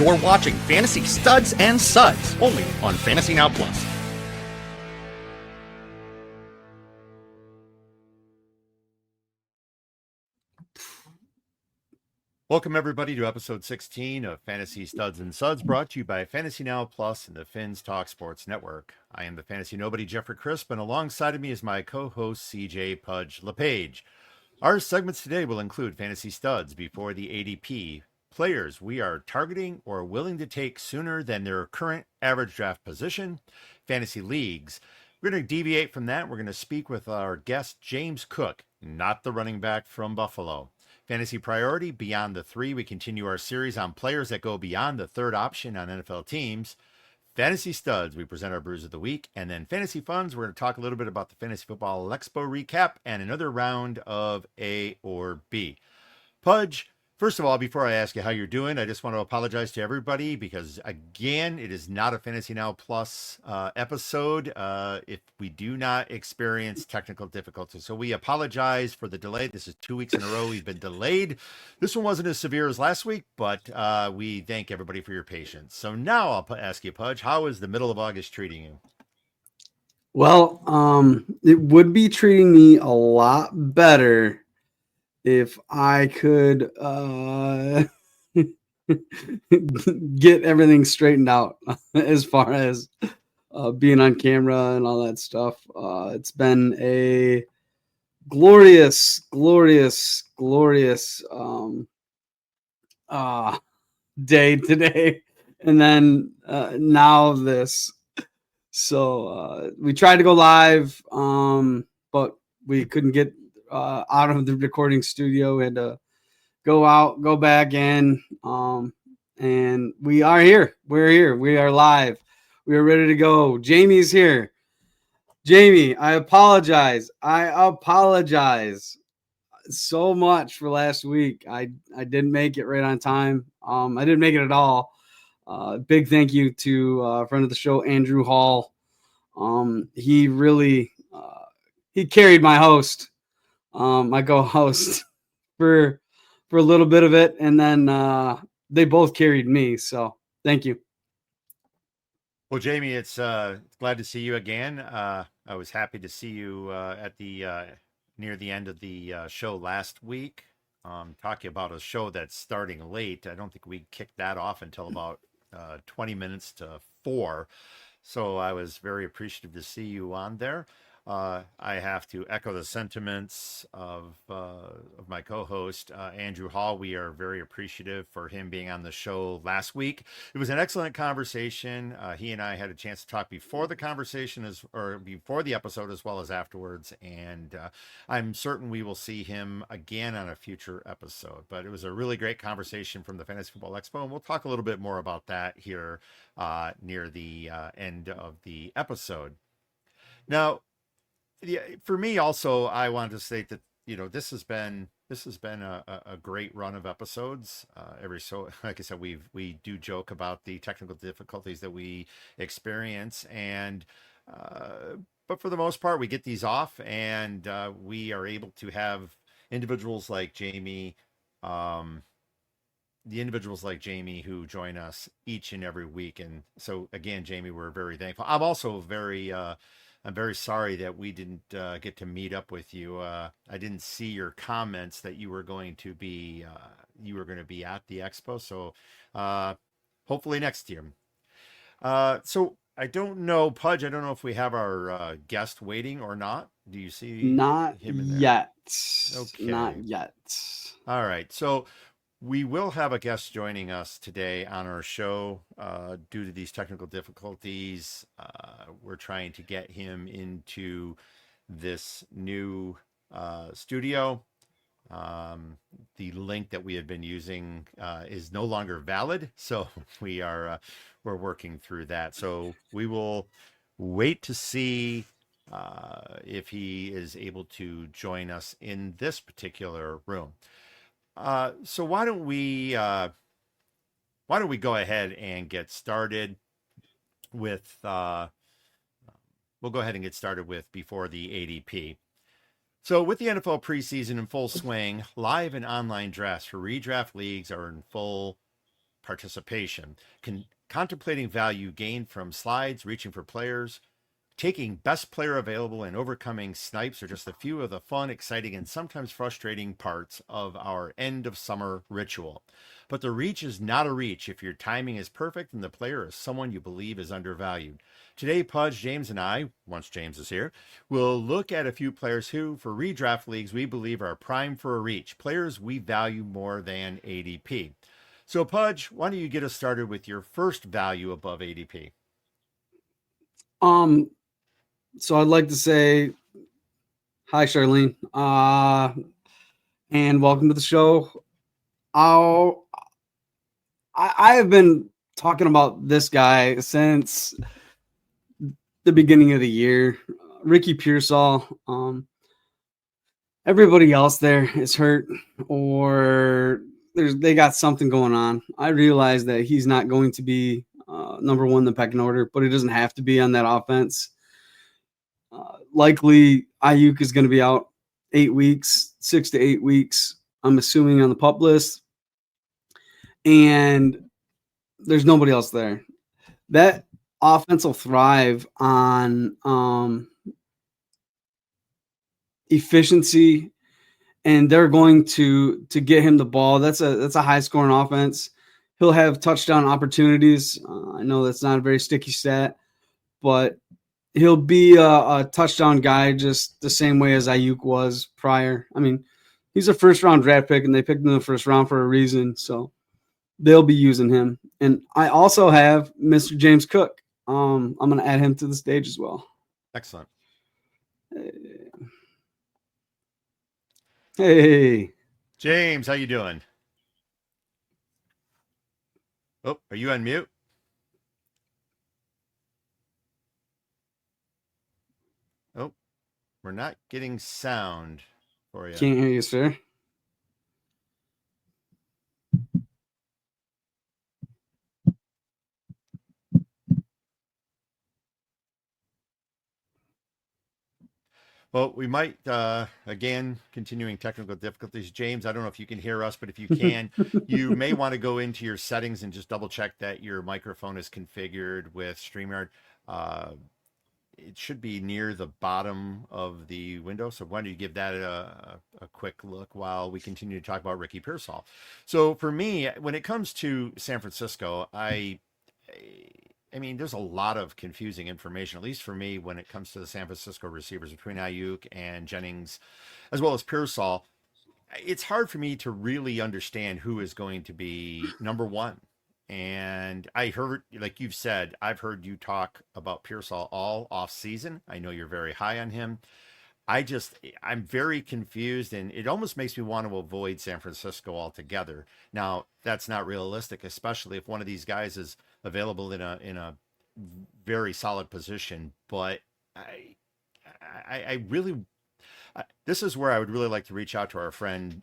You're watching Fantasy Studs and Suds, only on Fantasy Now Plus. Welcome, everybody, to episode 16 of Fantasy Studs and Suds, brought to you by Fantasy Now Plus and the Finns Talk Sports Network. I am the Fantasy Nobody, Jeffrey Crisp, and alongside of me is my co-host, CJ Pudge LePage. Our segments today will include Fantasy Studs before the ADP, players we are targeting or willing to take sooner than their current average draft position, Fantasy Leagues. We're going to deviate from that. We're going to speak with our guest, James Cook, not the running back from Buffalo. Fantasy Priority, Beyond the Three. We continue our series on players that go beyond the third option on NFL teams. Fantasy Studs, we present our brews of the week. And then Fantasy Funds, we're going to talk a little bit about the Fantasy Football Expo recap and another round of A or B. Pudge, first of all, before I ask you how you're doing, I just want to apologize to everybody because, again, it is not a Fantasy Now Plus episode if we do not experience technical difficulties. So we apologize for the delay. This is 2 weeks in a row we've been delayed. This one wasn't as severe as last week, but we thank everybody for your patience. So now I'll ask you, Pudge, how is the middle of August treating you? Well, it would be treating me a lot better if I could get everything straightened out as far as being on camera and all that stuff. It's been a glorious day today. And then now this. So we tried to go live, but we couldn't get out of the recording studio. We had to go out, go back in, and we are here. We're here. We are live. We are ready to go. Jamie's here. Jamie, I apologize. I apologize so much for last week. I didn't make it right on time. I didn't make it at all. Big thank you to a friend of the show, Andrew Hall. He really he carried my host, my co-host, for a little bit of it, and then they both carried me. So thank you. Well, Jamie, it's glad to see you again. I was happy to see you at the near the end of the show last week. Talking about a show that's starting late. I don't think we kicked that off until about 20 minutes to 4. So I was very appreciative to see you on there. I have to echo the sentiments of my co-host, Andrew Hall. We are very appreciative for him being on the show last week. It was an excellent conversation. He and I had a chance to talk before the conversation or before the episode as well as afterwards. And I'm certain we will see him again on a future episode. But it was a really great conversation from the Fantasy Football Expo. And we'll talk a little bit more about that here near the end of the episode. Now, yeah, for me also, I wanted to state that, this has been a great run of episodes. Like I said, we do joke about the technical difficulties that we experience, and but for the most part, we get these off, and we are able to have individuals like Jamie, who join us each and every week. And so again, Jamie, we're very thankful. I'm also I'm very sorry that we didn't get to meet up with you. I didn't see your comments that you were going to be at the expo. So hopefully next year. So I don't know, Pudge. I don't know if we have our guest waiting or not. Do you see Not him in there? yet. Okay. Not yet. All right. So we will have a guest joining us today on our show due to these technical difficulties. We're trying to get him into this new studio. The link that we had been using is no longer valid, so we're working through that. So we will wait to see if he is able to join us in this particular room. So why don't we go ahead and get started with we'll go ahead and get started with before the ADP. So with the NFL preseason in full swing, live and online drafts for redraft leagues are in full participation, contemplating value gained from slides, reaching for players, taking best player available, and overcoming snipes are just a few of the fun, exciting, and sometimes frustrating parts of our end of summer ritual. But the reach is not a reach if your timing is perfect and the player is someone you believe is undervalued. Today, Pudge, James, and I, once James is here, will look at a few players who, for redraft leagues, we believe are prime for a reach, players we value more than ADP. So, Pudge, why don't you get us started with your first value above ADP? So I'd like to say hi, Charlene, and welcome to the show. I have been talking about this guy since the beginning of the year. Ricky Pearsall. Everybody else there is hurt or they got something going on. I realize that he's not going to be number one in the pecking order, but he doesn't have to be on that offense. Likely, Ayuk is going to be out 8 weeks, 6 to 8 weeks, I'm assuming, on the pup list. And there's nobody else there. That offense will thrive on efficiency, and they're going to get him the ball. That's a high scoring offense. He'll have touchdown opportunities. I know that's not a very sticky stat, but he'll be a touchdown guy just the same way as Ayuk was prior. I mean, he's a first round draft pick, and they picked him in the first round for a reason. So they'll be using him. And I also have Mr. James Cook. I'm going to add him to the stage as well. Excellent. Hey, James, how you doing? Oh, are you on mute? Oh, we're not getting sound for you. Can't hear you, sir. Well, we might, again, continuing technical difficulties. James, I don't know if you can hear us, but if you can, you may want to go into your settings and just double check that your microphone is configured with StreamYard. It should be near the bottom of the window. So why don't you give that a quick look while we continue to talk about Ricky Pearsall. So for me, when it comes to San Francisco, I mean, there's a lot of confusing information, at least for me, when it comes to the San Francisco receivers between Ayuk and Jennings, as well as Pearsall. It's hard for me to really understand who is going to be number one. And I heard, like you've said, I've heard you talk about Pearsall all off season. I know you're very high on him. I'm very confused, and it almost makes me want to avoid San Francisco altogether. Now, that's not realistic, especially if one of these guys is available in a very solid position. But I really, this is where I would really like to reach out to our friend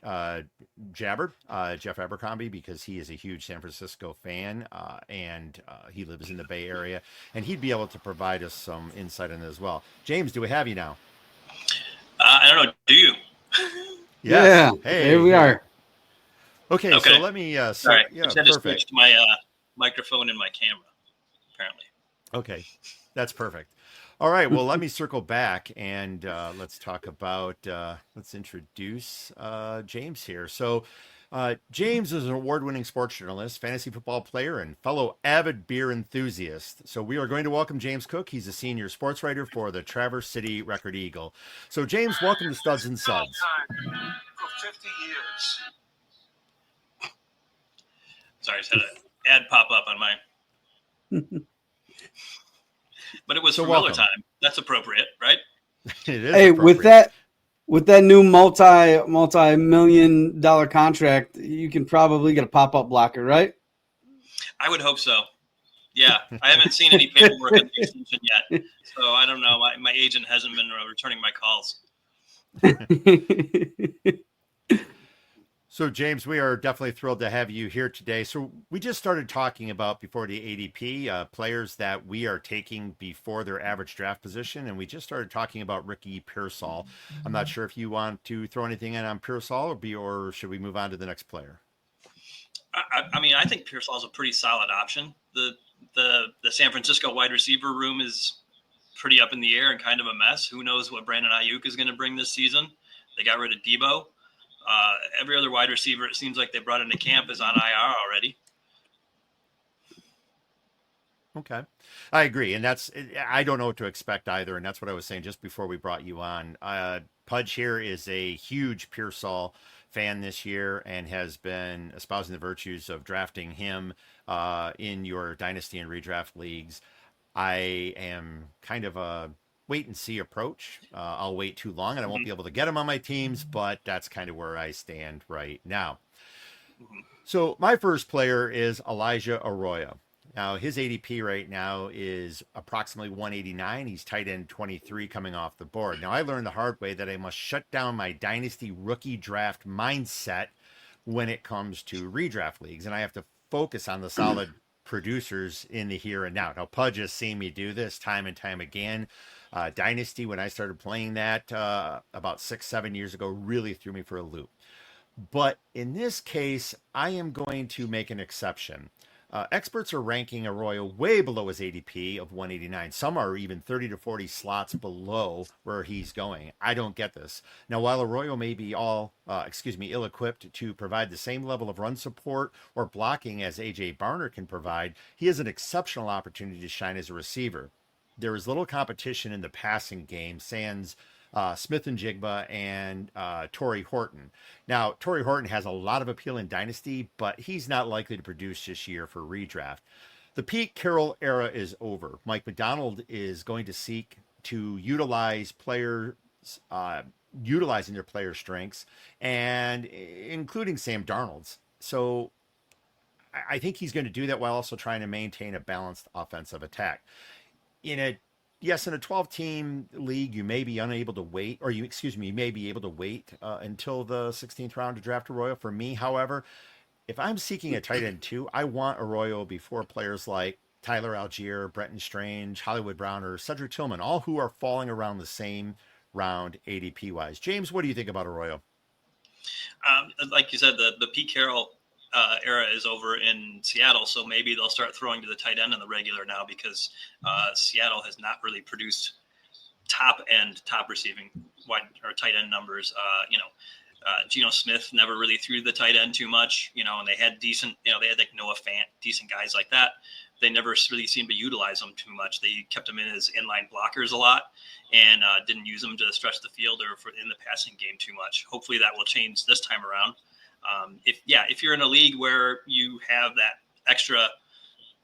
Jabber, Jeff Abercrombie, because he is a huge San Francisco fan, and he lives in the Bay Area, and he'd be able to provide us some insight on it as well. James, do we have you now? I don't know. Do you? Yes. Yeah. Hey, here we are. Okay. So let me. Sorry. Yeah, I just had to perfect. switch to my microphone and my camera. Apparently. Okay, that's perfect. All right. Well, let me circle back and let's talk about. Let's introduce James here. So. James is an award-winning sports journalist, fantasy football player, and fellow avid beer enthusiast. So we are going to welcome James Cook. He's a senior sports writer for the Traverse City Record Eagle. So James, welcome to Studs and Suds. For 50 years. Sorry, I just had an ad pop up on mine. But it was So for Miller welcome. time. That's appropriate, right? It is Hey, appropriate. with that new multi-million-dollar contract, you can probably get a pop-up blocker, right? I would hope so. Yeah, I haven't seen any paperwork on the extension yet, so I don't know. My agent hasn't been returning my calls. So, James, we are definitely thrilled to have you here today. So, we just started talking about before the ADP players that we are taking before their average draft position, and we just started talking about Ricky Pearsall. I'm not sure if you want to throw anything in on Pearsall, or should we move on to the next player? I mean, I think Pearsall is a pretty solid option. The San Francisco wide receiver room is pretty up in the air and kind of a mess. Who knows what Brandon Ayuk is going to bring this season? They got rid of Debo. Every other wide receiver, it seems like they brought into camp, is on IR already. Okay. I agree. And I don't know what to expect either. And that's what I was saying just before we brought you on. Pudge here is a huge Pearsall fan this year and has been espousing the virtues of drafting him in your dynasty and redraft leagues. I am kind of a wait and see approach. I'll wait too long and I won't be able to get him on my teams, but that's kind of where I stand right now. So my first player is Elijah Arroyo. Now, his ADP right now is approximately 189. He's tight end 23 coming off the board. Now, I learned the hard way that I must shut down my dynasty rookie draft mindset when it comes to redraft leagues, and I have to focus on the solid producers in the here and now. Now, Pudge has seen me do this time and time again. Dynasty, when I started playing that about 6-7 years ago, really threw me for a loop. But in this case, I am going to make an exception. Experts are ranking Arroyo way below his ADP of 189. Some are even 30 to 40 slots below where he's going. I don't get this. Now, while Arroyo may be ill-equipped to provide the same level of run support or blocking as AJ Barner can provide, he has an exceptional opportunity to shine as a receiver. There is little competition in the passing game, sans Smith and Jigba and Torrey Horton. Now, Torrey Horton has a lot of appeal in Dynasty, but he's not likely to produce this year for redraft. The Pete Carroll era is over. Mike McDonald is going to seek to utilize players, utilizing their player strengths, and including Sam Darnold's. So I think he's going to do that while also trying to maintain a balanced offensive attack. In a 12-team league, you may be unable to wait, or you may be able to wait until the 16th round to draft Arroyo. For me, however, if I'm seeking a tight end too, I want Arroyo before players like Tyler Algier, Brenton Strange, Hollywood Brown, or Cedric Tillman, all who are falling around the same round ADP wise. James, what do you think about Arroyo? Like you said, the Pete Carroll era is over in Seattle, so maybe they'll start throwing to the tight end in the regular now because Seattle has not really produced top receiving wide or tight end numbers. Geno Smith never really threw the tight end too much, and they had decent, they had like Noah Fant, decent guys like that. They never really seemed to utilize them too much. They kept them in as inline blockers a lot and didn't use them to stretch the field or in the passing game too much. Hopefully that will change this time around. If you're in a league where you have that extra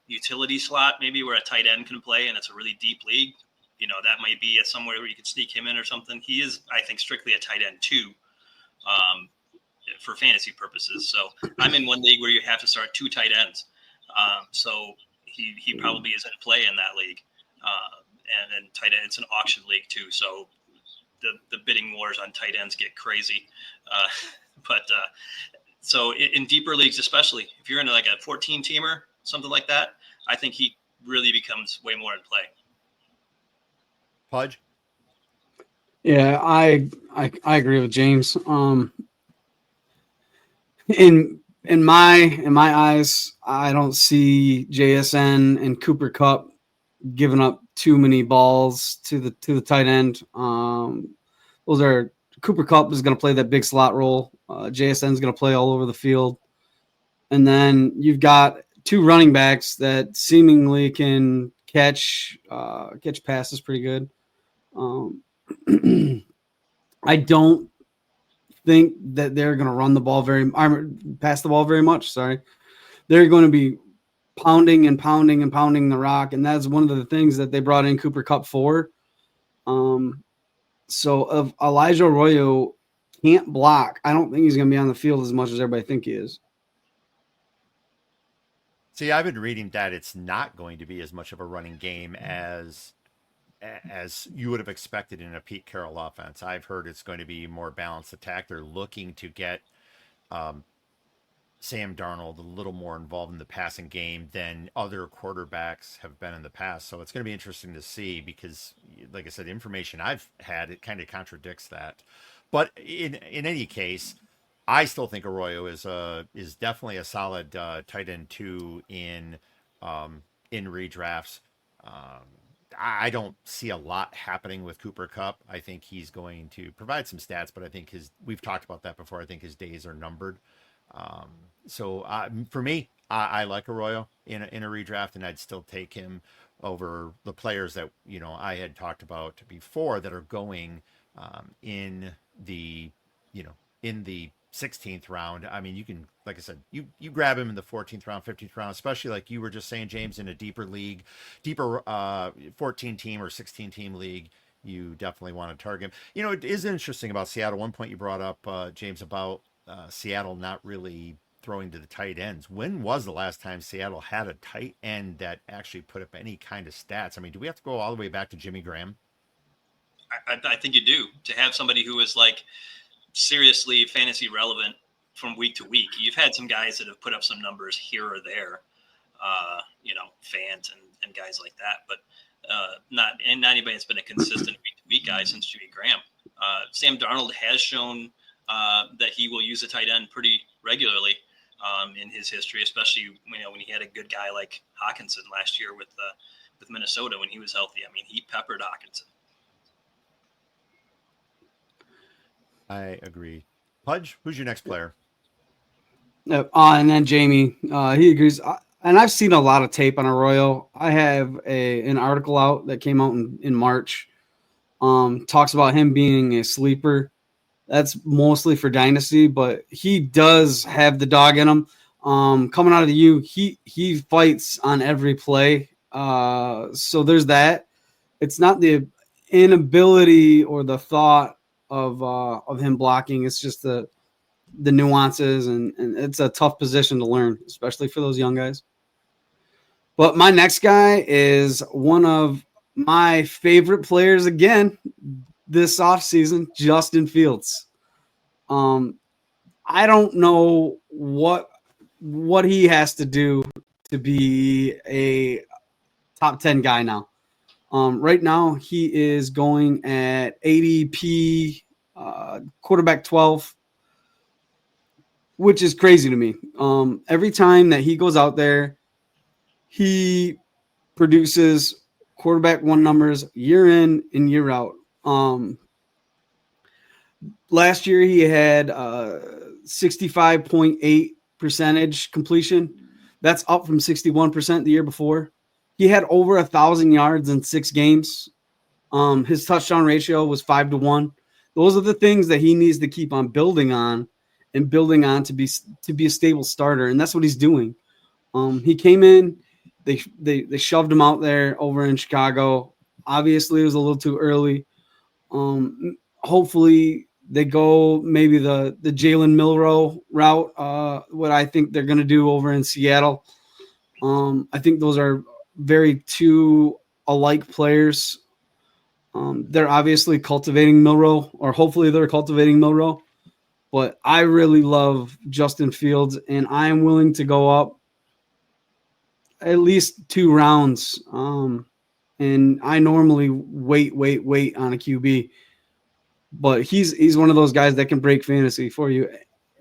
utility slot, maybe where a tight end can play and it's a really deep league, that might be somewhere where you can sneak him in or something. He is, I think, strictly a tight end too, for fantasy purposes. So I'm in one league where you have to start two tight ends. So he probably is in play in that league. And tight end, it's an auction league too. So the bidding wars on tight ends get crazy. So in deeper leagues, especially if you're in like a 14-teamer, something like that, I think he really becomes way more in play. Pudge? Yeah, I agree with James. In my eyes, I don't see JSN and Cooper Kupp giving up too many balls to the tight end. Those are Cooper Kupp is going to play that big slot role. JSN is going to play all over the field, and then you've got two running backs that seemingly can catch passes pretty good. I don't think that they're going to run the ball pass the ball very much. Sorry, they're going to be pounding and pounding and pounding the rock, and that's one of the things that they brought in Cooper Kupp for. So if Elijah Arroyo can't block, I don't think he's going to be on the field as much as everybody think he is. See, I've been reading that it's not going to be as much of a running game as you would have expected in a Pete Carroll offense. I've heard it's going to be more balanced attack. They're looking to get Sam Darnold a little more involved in the passing game than other quarterbacks have been in the past. So it's going to be interesting to see because, like I said, information I've had, it kind of contradicts that. But in any case, I still think Arroyo is definitely a solid tight end 2 in redrafts. Um, I don't see a lot happening with Cooper Cup. I think he's going to provide some stats, but I think we've talked about that before. I think his days are numbered. Um, so for me, I like Arroyo in a redraft, and I'd still take him over the players that I had talked about before that are going in the you know in the 16th round. I mean, you can, like I said, you grab him in the 14th round, 15th round, especially like you were just saying, James, in a deeper 14 team or 16 team league. You definitely want to target him. It is interesting about Seattle. One point you brought up, James, about Seattle not really throwing to the tight ends. When was the last time Seattle had a tight end that actually put up any kind of stats? I mean, do we have to go all the way back to Jimmy Graham? I think you do, to have somebody who is like seriously fantasy relevant from week to week. You've had some guys that have put up some numbers here or there, Fant and guys like that, but not anybody that's been a consistent week to week guy since Jimmy Graham. Sam Darnold has shown that he will use a tight end pretty regularly in his history, especially when he had a good guy like Hawkinson last year with Minnesota when he was healthy. I mean, he peppered Hawkinson. I agree. Pudge, who's your next player? And then Jamie, he agrees. And I've seen a lot of tape on Arroyo. I have an article out that came out in March. Talks about him being a sleeper. That's mostly for Dynasty, but he does have the dog in him. Coming out of the U, he fights on every play. So there's that. It's not the inability or the thought of him blocking. It's just the nuances, and it's a tough position to learn, especially for those young guys. But my next guy is one of my favorite players again this offseason, Justin Fields. I don't know what he has to do to be a top 10 guy now. Right now, he is going at ADP quarterback 12, which is crazy to me. Every time that he goes out there, he produces quarterback 1 numbers year in and year out. Last year, he had 65.8% completion. That's up from 61% the year before. He had over 1,000 yards in 6 games. His touchdown ratio was 5-1. Those are the things that he needs to keep on building on to be a stable starter, and that's what he's doing. He came in, they shoved him out there over in Chicago. Obviously, it was a little too early. Hopefully, they go maybe the Jalen Milroe route. What I think they're going to do over in Seattle. I think those are very two alike players. They're obviously cultivating Milroe, or hopefully they're cultivating Milroe. But I really love Justin Fields, and I am willing to go up at least 2 rounds. And I normally wait on a QB. But he's one of those guys that can break fantasy for you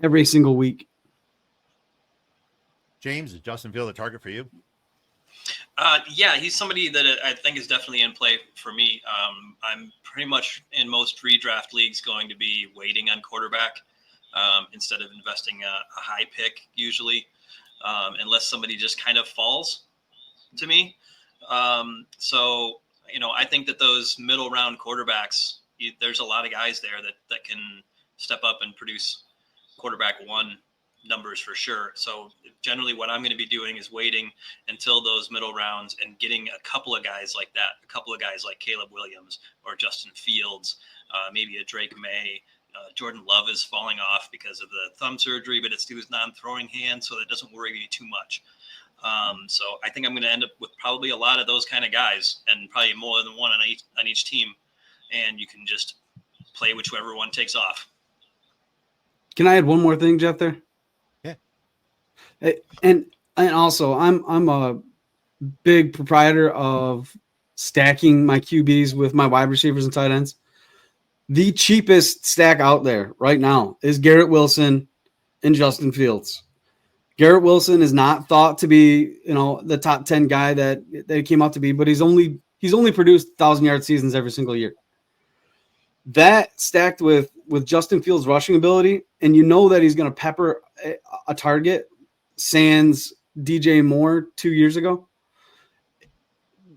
every single week. James, is Justin Fields a target for you? Yeah, he's somebody that I think is definitely in play for me. I'm pretty much in most redraft leagues going to be waiting on quarterback instead of investing a high pick usually, unless somebody just kind of falls to me. So, I think that those middle round quarterbacks, there's a lot of guys there that can step up and produce quarterback 1 numbers for sure. So generally what I'm going to be doing is waiting until those middle rounds and getting a couple of guys like that, a couple of guys like Caleb Williams or Justin Fields, maybe a Drake May. Jordan Love is falling off because of the thumb surgery, but it's to his non-throwing hand, so that doesn't worry me too much. So I think I'm going to end up with probably a lot of those kind of guys, and probably more than one on each team, and you can just play whichever one takes off. Can I add one more thing, Jeff, there? Yeah. And also, I'm a big proprietor of stacking my QBs with my wide receivers and tight ends. The cheapest stack out there right now is Garrett Wilson and Justin Fields. Garrett Wilson is not thought to be, the top 10 guy that he came out to be, but he's only produced 1,000-yard seasons every single year. That stacked with Justin Fields' rushing ability, and that he's going to pepper a target, sans DJ Moore 2 years ago.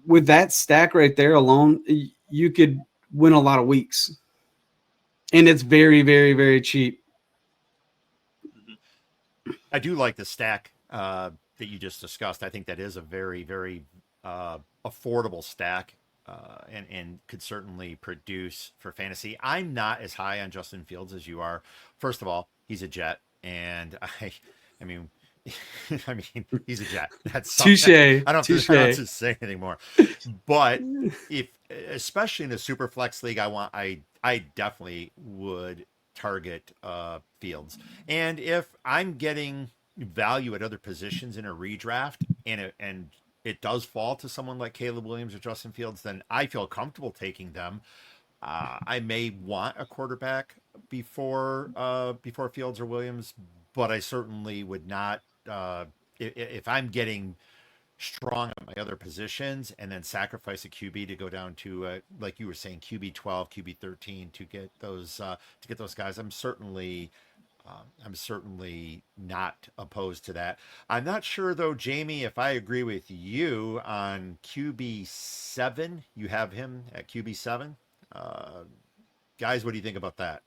With that stack right there alone, you could win a lot of weeks. And it's very, very, very cheap. I do like the stack that you just discussed. I think that is a very, very affordable stack and could certainly produce for fantasy. I'm not as high on Justin Fields as you are. First of all, he's a Jet, and I mean, he's a Jet. That's touche. I don't have to say anything more. But especially in the super flex league, I definitely would target Fields. And if I'm getting value at other positions in a redraft, and it does fall to someone like Caleb Williams or Justin Fields, then I feel comfortable taking them. I may want a quarterback before Fields or Williams, but I certainly would not. If I'm getting strong at my other positions and then sacrifice a QB to go down to like you were saying, QB 12, QB 13 to get those guys, I'm certainly not opposed to that. I'm not sure though, Jamie, if I agree with you on QB 7. You have him at QB 7. Guys, what do you think about that?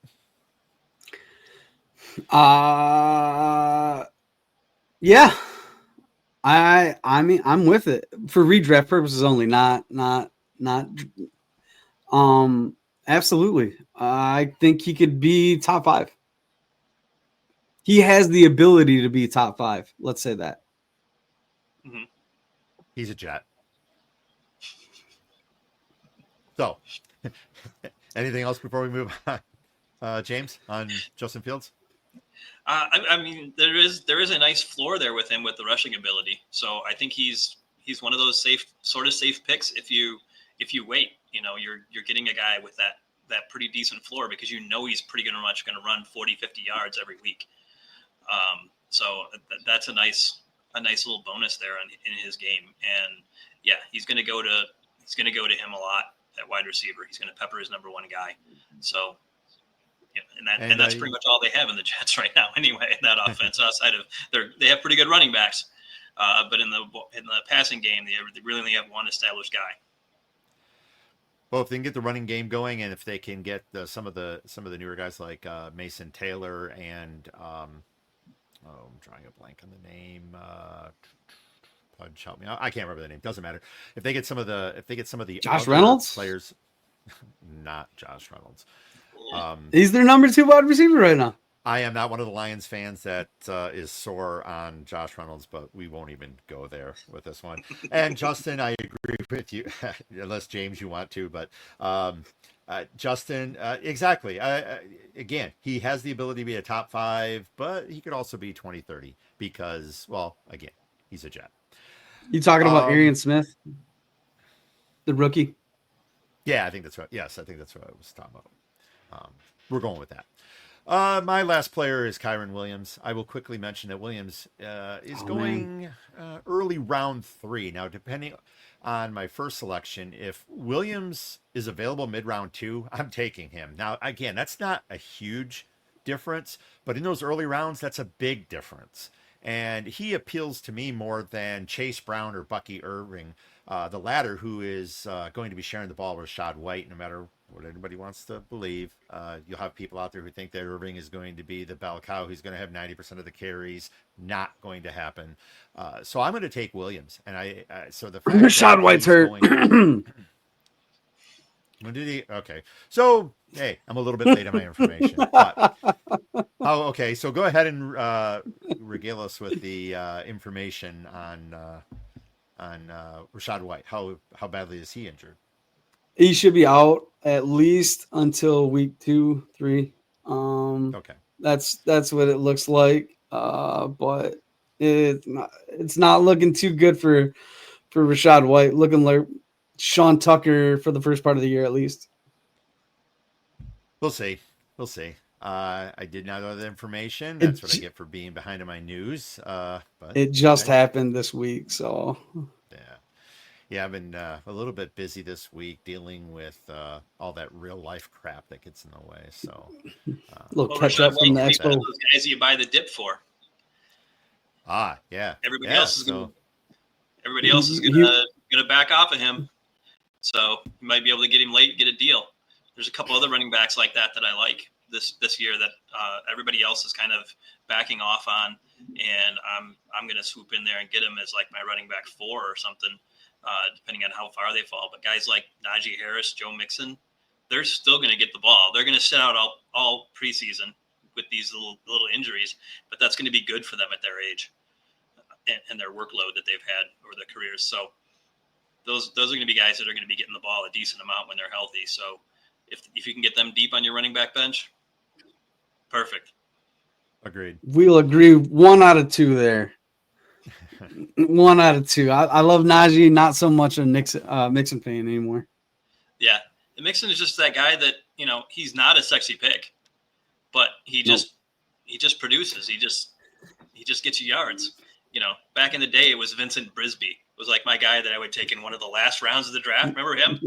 Yeah. I mean, I'm with it for redraft purposes only, not absolutely. I think he could be top 5. He has the ability to be top 5. Let's say that. Mm-hmm. He's a Jet. So, anything else before we move on? James, on Justin Fields? I mean, there is a nice floor there with him with the rushing ability. So I think he's one of those safe picks if you wait. You're getting a guy with that pretty decent floor because he's pretty much going to run 40, 50 yards every week. So that's a nice little bonus there in his game. And yeah, he's going to go to him a lot at wide receiver. He's going to pepper his number 1 guy. So. Yeah, and that's pretty much all they have in the Jets right now, anyway. In that offense, outside of they have pretty good running backs, but in the passing game, they really only have one established guy. Well, if they can get the running game going, and if they can get some of the newer guys like Mason Taylor and I'm drawing a blank on the name. Pudge, help me out. I can't remember the name. Doesn't matter. If they get some of the Josh Reynolds players, not Josh Reynolds. He's their number 2 wide receiver right now. I am not one of the Lions fans that is sore on Josh Reynolds, but we won't even go there with this one. And Justin, I agree with you, unless James you want to, but Justin, exactly. Again, he has the ability to be a top 5, but he could also be 20, 30 because, well, again, he's a Jet. You talking about Arian Smith, the rookie? Yeah, I think that's right. Yes, I think that's what I was talking about. We're going with that. My last player is Kyren Williams. I will quickly mention that Williams is going early round 3. Now, depending on my first selection, if Williams is available mid-round 2, I'm taking him. Now, again, that's not a huge difference, but in those early rounds, that's a big difference. And he appeals to me more than Chase Brown or Bucky Irving, the latter, who is going to be sharing the ball with Rashad White, no matter what anybody wants to believe. You'll have people out there who think that Irving is going to be the bell cow who's going to have 90% of the carries. Not going to happen. So I'm going to take Williams. And so the fact Rashad White's hurt. When did he? Okay. So, hey, I'm a little bit late on my information. But, okay. So go ahead and regale us with the information on Rashad White. How badly is he injured? He should be out at least until week 2, 3. Okay. That's what it looks like. But it's not looking too good for Rashad White. Looking like Sean Tucker for the first part of the year, at least. We'll see. I did not know the information. It That's what I j- get for being behind on my news. But It just okay. happened this week, so Yeah. Yeah, I've been a little bit busy this week dealing with all that real life crap that gets in the way. So, a little Well, catch Rashad up from White the can be one of expo. those guys that you buy the dip for. yeah. Everybody Yeah. else is So, gonna back off of him. So you might be able to get him late, get a deal. There's a couple other running backs like that I like this year that everybody else is kind of backing off on, and I'm gonna swoop in there and get him as like my running back 4 or something, depending on how far they fall. But guys like Najee Harris, Joe Mixon, they're still gonna get the ball. They're gonna sit out all preseason with these little injuries, but that's going to be good for them at their age and their workload that they've had over their careers. So those are going to be guys that are going to be getting the ball a decent amount when they're healthy. So if you can get them deep on your running back bench, perfect. agreed. We'll agree 1 out of 2 there. 1 out of 2. I love Najee, not so much a Mixon fan anymore. Yeah. And Mixon is just that guy that, he's not a sexy pick, but he just produces. He just gets you yards. Back in the day, it was Vincent Brisby. It was like my guy that I would take in one of the last rounds of the draft. Remember him?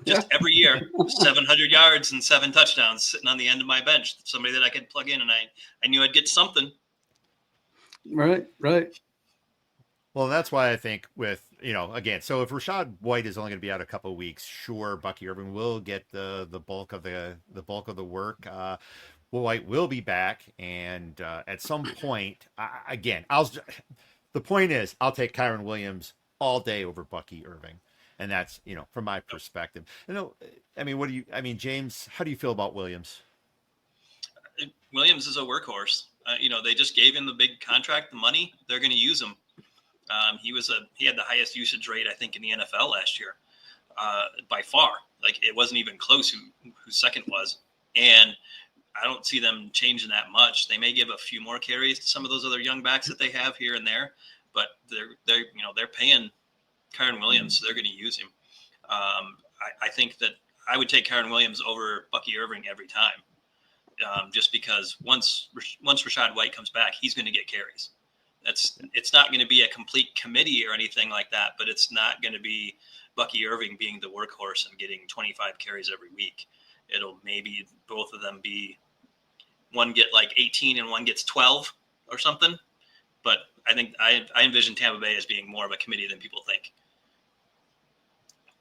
Just every year, 700 yards and 7 touchdowns sitting on the end of my bench. Somebody that I could plug in, and I knew I'd get something. Right. Well, that's why I think with, again, so if Rashad White is only going to be out a couple of weeks, sure, Bucky Irving will get the bulk of the work. White will be back, and at some point, the point is, I'll take Kyron Williams all day over Bucky Irving, and that's from my perspective. James, how do you feel about Williams? Williams is a workhorse. They just gave him the big contract, the money. They're going to use him. He had the highest usage rate, I think, in the NFL last year, by far. Like, it wasn't even close who second was. And I don't see them changing that much. They may give a few more carries to some of those other young backs that they have here and there, but they're paying Kyron Williams, so they're going to use him. I think that I would take Kyron Williams over Bucky Irving every time, just because once Rashad White comes back, he's going to get carries. It's not going to be a complete committee or anything like that, but it's not going to be Bucky Irving being the workhorse and getting 25 carries every week. It'll maybe both of them be one get like 18 and one gets 12 or something. But I think I envision Tampa Bay as being more of a committee than people think.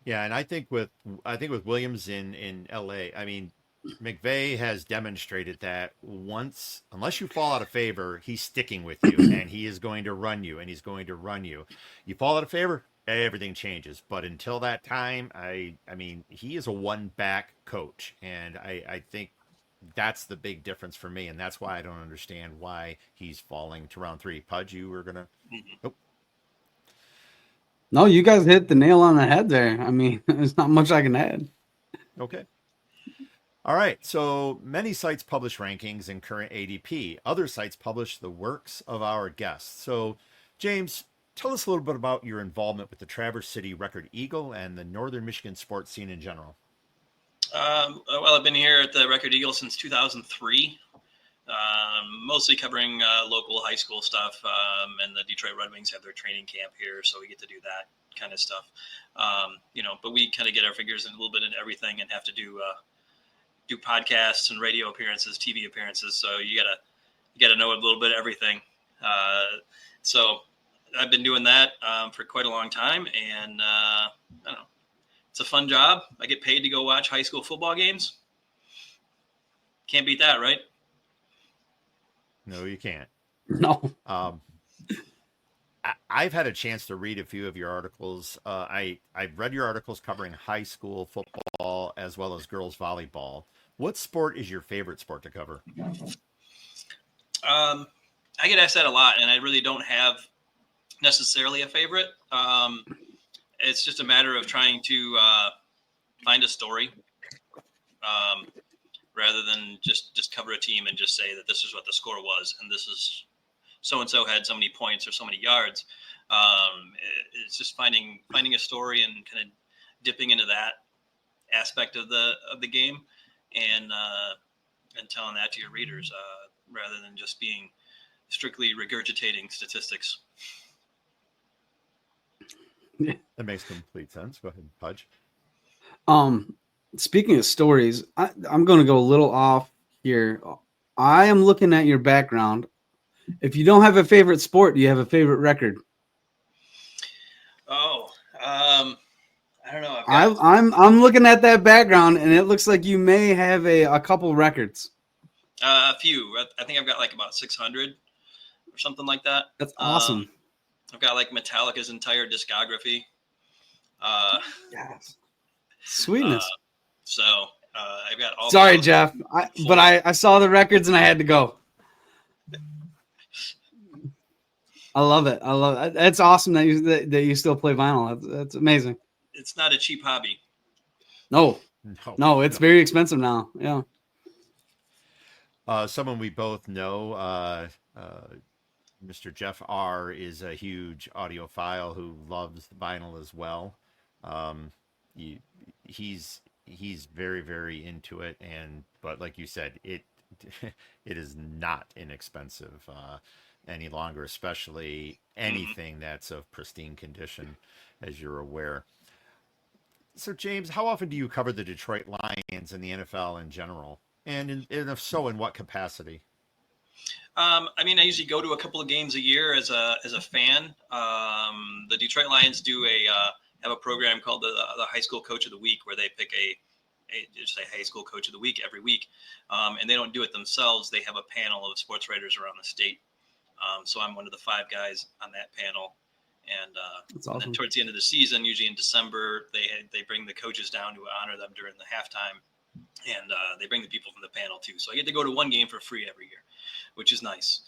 Yeah, and I think with Williams in LA, McVay has demonstrated that once, unless you fall out of favor, he's sticking with you, and he is going to run you, and he's going to run you. You fall out of favor, everything changes. But until that time, he is a one-back coach, and I think that's the big difference for me, and that's why I don't understand why he's falling to round 3. Pudge, you were gonna. Mm-hmm. No, you guys hit the nail on the head there. There's not much I can add. Okay. All right. So many sites publish rankings and current ADP. Other sites publish the works of our guests. So, James, tell us a little bit about your involvement with the Traverse City Record Eagle and the Northern Michigan sports scene in general. Well, I've been here at the Record Eagle since 2003. Mostly covering local high school stuff, and the Detroit Red Wings have their training camp here, so we get to do that kind of stuff. But we kind of get our fingers in a little bit into everything and have to do podcasts and radio appearances, TV appearances. So you gotta know a little bit of everything. So I've been doing that for quite a long time, and I don't know. It's a fun job. I get paid to go watch high school football games. Can't beat that, right? No, you can't. No. I've had a chance to read a few of your articles. I've read your articles covering high school football as well as girls volleyball. What sport is your favorite sport to cover? I get asked that a lot, and I really don't have necessarily a favorite. It's just a matter of trying to find a story, rather than just cover a team and just say that this is what the score was and this is so-and-so had so many points or so many yards. It's just finding a story and kind of dipping into that aspect of the game, and and telling that to your readers rather than just being strictly regurgitating statistics. That makes complete sense. Go ahead, Pudge. Speaking of stories, I'm going to go a little off here. I am looking at your background. If you don't have a favorite sport, do you have a favorite record? Oh, I don't know. I've got I'm looking at that background, and it looks like you may have a couple records. a few. I think I've got like about 600 or something like that. That's awesome. I've got like Metallica's entire discography. Yes. Sweetness. I've got all. Sorry, Jeff, but I saw the records and I had to go. I love it. That's awesome that you still play vinyl. That's amazing. It's not a cheap hobby. No, it's very expensive now. Yeah. Someone we both know, Mr. Jeff R. is a huge audiophile who loves vinyl as well. He's very, very into it, but like you said, it is not inexpensive any longer, especially anything that's of pristine condition, as you're aware. So, James, how often do you cover the Detroit Lions and the NFL in general? And if so, in what capacity? I mean, I usually go to a couple of games a year as a fan. The Detroit Lions do have a program called the High School Coach of the Week, where they pick a high school coach of the week every week, and they don't do it themselves. They have a panel of sports writers around the state. So I'm one of the 5 guys on that panel. And, That's awesome. And then towards the end of the season, usually in December, they bring the coaches down to honor them during the halftime, and they bring the people from the panel too. So I get to go to one game for free every year, which is nice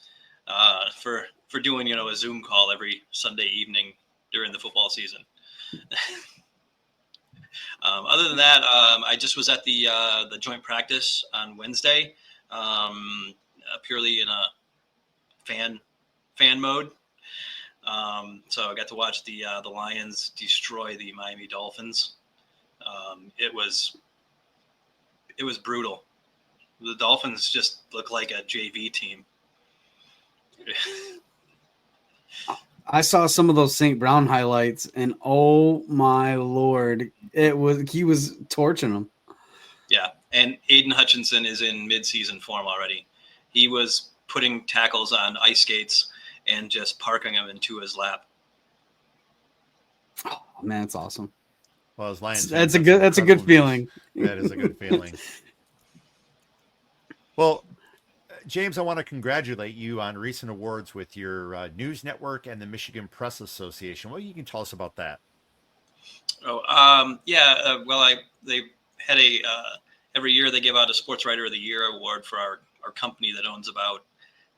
for doing a Zoom call every Sunday evening during the football season. Other than that, I just was at the joint practice on Wednesday, purely in a fan mode. So I got to watch the Lions destroy the Miami Dolphins. It was brutal. The Dolphins just look like a JV team. I saw some of those St. Brown highlights, and oh my Lord, he was torching them. Yeah, and Aiden Hutchinson is in mid-season form already. He was putting tackles on ice skates and just parking them into his lap. Oh man, it's awesome. Well, as Lions, that's a good feeling. That is a good feeling. Well, James, I want to congratulate you on recent awards with your news network and the Michigan Press Association. What you can tell us about that? Oh, yeah. Well, they had every year they give out a Sports Writer of the Year award for our company that owns about,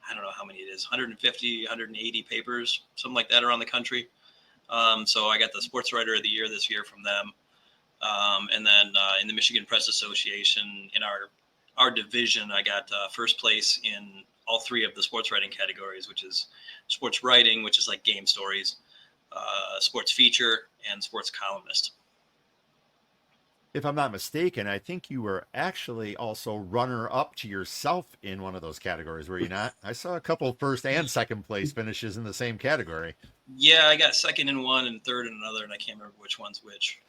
I don't know how many it is, 150, 180 papers, something like that around the country. So I got the Sports Writer of the Year this year from them. And then in the Michigan Press Association, in our division, I got first place in all 3 of the sports writing categories, which is sports writing, which is like game stories, sports feature, and sports columnist. If I'm not mistaken, I think you were actually also runner-up to yourself in one of those categories, were you not? I saw a couple first and second place finishes in the same category. Yeah, I got second in one and third in another, and I can't remember which one's which.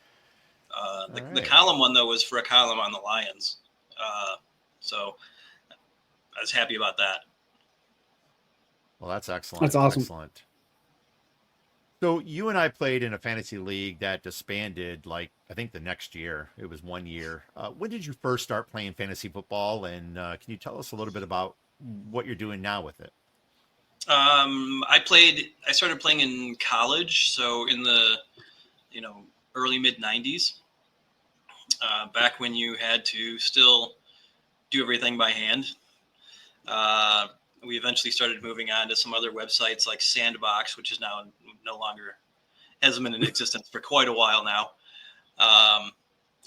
The column one, though, was for a column on the Lions. So I was happy about that. Well, that's excellent. That's awesome. Excellent. So you and I played in a fantasy league that disbanded, I think the next year. It was 1 year. When did you first start playing fantasy football? And can you tell us a little bit about what you're doing now with it? I started playing in college. So in the, early mid 90s, back when you had to still do everything by hand. We eventually started moving on to some other websites like Sandbox, which is now no longer, hasn't been in existence for quite a while now.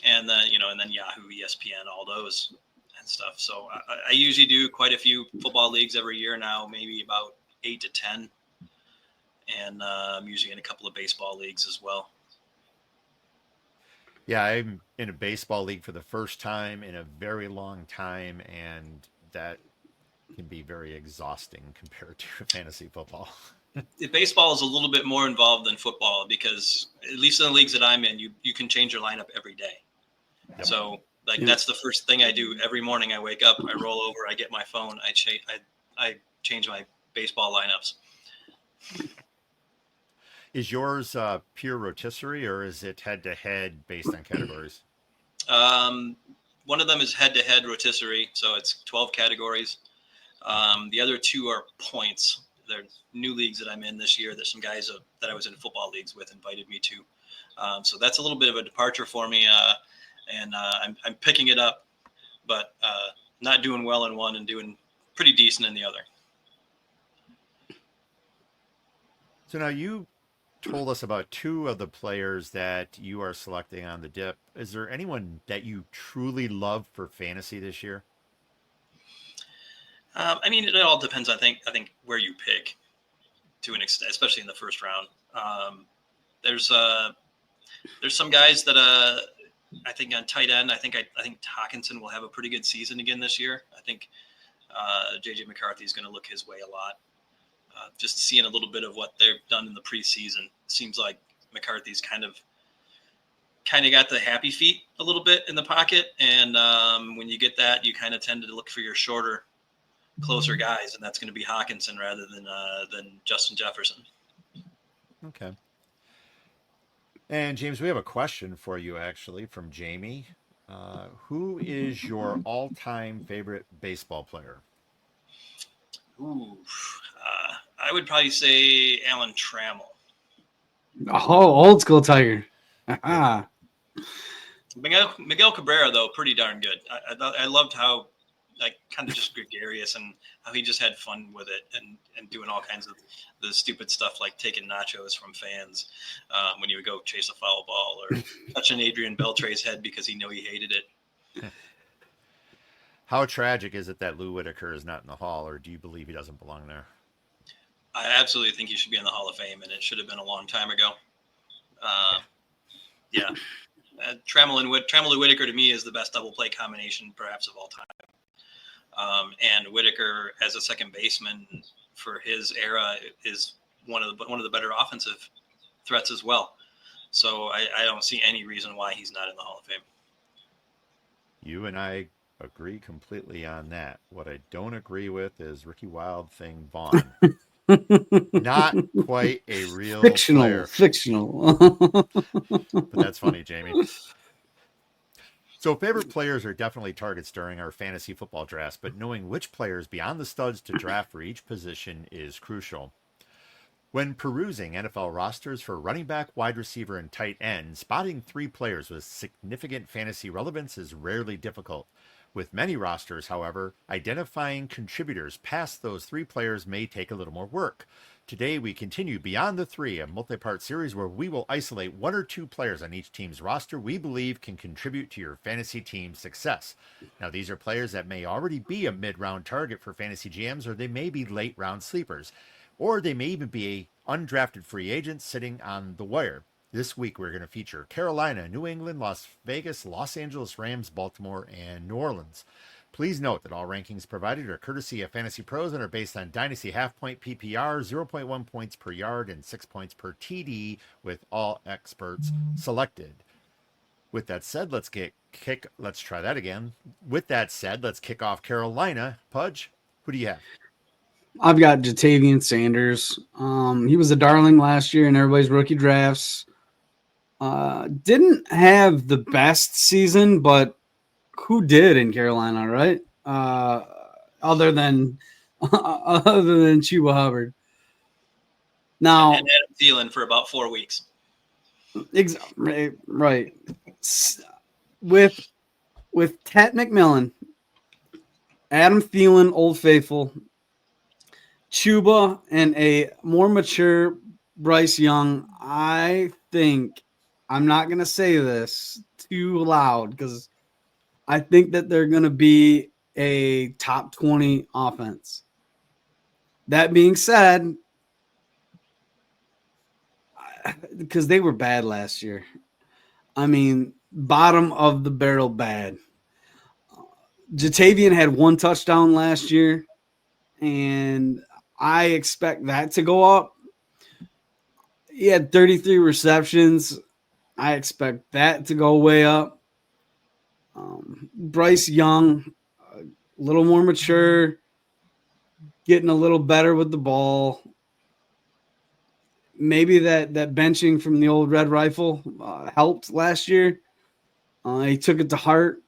And then Yahoo, ESPN, all those and stuff. So I usually do quite a few football leagues every year now, maybe about 8 to 10. And I'm usually in a couple of baseball leagues as well. Yeah, I'm in a baseball league for the first time in a very long time, and that can be very exhausting compared to fantasy football. Baseball is a little bit more involved than football because at least in the leagues that I'm in, you can change your lineup every day. Yep. So like Yeah. that's the first thing I do every morning. I wake up, I roll over, I get my phone, I change my baseball lineups. Is yours pure rotisserie or is it head to head based on categories? One of them is head-to-head rotisserie, so it's 12 categories. The other two are points. They're new leagues that I'm in this year. There's some guys that I was in football leagues with invited me to. So that's a little bit of a departure for me, and I'm picking it up, but not doing well in one and doing pretty decent in the other. So now you told us about two of the players that you are selecting on the dip. Is there anyone that you truly love for fantasy this year? I mean, it all depends. I think where you pick to an extent, especially in the first round. There's some guys that I think on tight end. I think Hawkinson will have a pretty good season again this year. I think JJ McCarthy is going to look his way a lot. Just seeing a little bit of what they've done in the preseason, seems like McCarthy's kind of got the happy feet a little bit in the pocket, and when you get that, you kind of tend to look for your shorter, closer guys, and that's going to be Hawkinson rather than Justin Jefferson. Okay. And James, we have a question for you actually from Jamie. Who is your all-time favorite baseball player? Ooh, I would probably say Alan Trammell. Oh, old school Tiger. Ah, Miguel Cabrera, though, pretty darn good. I loved how kind of just gregarious and how he just had fun with it and doing all kinds of the stupid stuff like taking nachos from fans when he would go chase a foul ball or touching Adrian Beltre's head because he knew he hated it. How tragic is it that Lou Whitaker is not in the Hall, or do you believe he doesn't belong there? I absolutely think he should be in the Hall of Fame, and it should have been a long time ago. Yeah. Trammell and Whitaker to me is the best double play combination perhaps of all time. And Whitaker as a second baseman for his era is one of the better offensive threats as well. So I don't see any reason why he's not in the Hall of Fame. You and I agree completely on that. What I don't agree with is Ricky Wild Thing Vaughn. Not quite a real player. fictional. But that's funny, Jamie. So favorite players are definitely targets during our fantasy football drafts, but knowing which players beyond the studs to draft for each position is crucial. When perusing NFL rosters for running back, wide receiver, and tight end, spotting 3 players with significant fantasy relevance is rarely difficult. With many rosters, however, identifying contributors past those 3 players may take a little more work. Today, we continue Beyond the 3, a multi-part series where we will isolate 1 or 2 players on each team's roster we believe can contribute to your fantasy team's success. Now, these are players that may already be a mid-round target for fantasy GMs, or they may be late-round sleepers, or they may even be undrafted free agents sitting on the wire. This week, we're going to feature Carolina, New England, Las Vegas, Los Angeles Rams, Baltimore, and New Orleans. Please note that all rankings provided are courtesy of Fantasy Pros and are based on Dynasty half point PPR, 0.1 points per yard, and 6 points per TD, with all experts selected. With that said, let's try that again. With that said, let's kick off Carolina. Pudge, who do you have? I've got Jatavian Sanders. He was a darling last year in everybody's rookie drafts. Didn't have the best season, but who did in Carolina, right? Other than Chuba Hubbard. Now, and Adam Thielen for about 4 weeks. Right. With Ted McMillan, Adam Thielen, Old Faithful, Chuba, and a more mature Bryce Young, I think I'm not going to say this too loud because I think that they're going to be a top 20 offense. That being said, because they were bad last year. I mean, bottom of the barrel bad. Jatavian had 1 touchdown last year, and I expect that to go up. He had 33 receptions. I expect that to go way up. Bryce Young, a little more mature, getting a little better with the ball. Maybe that benching from the old Red Rifle helped last year. He took it to heart.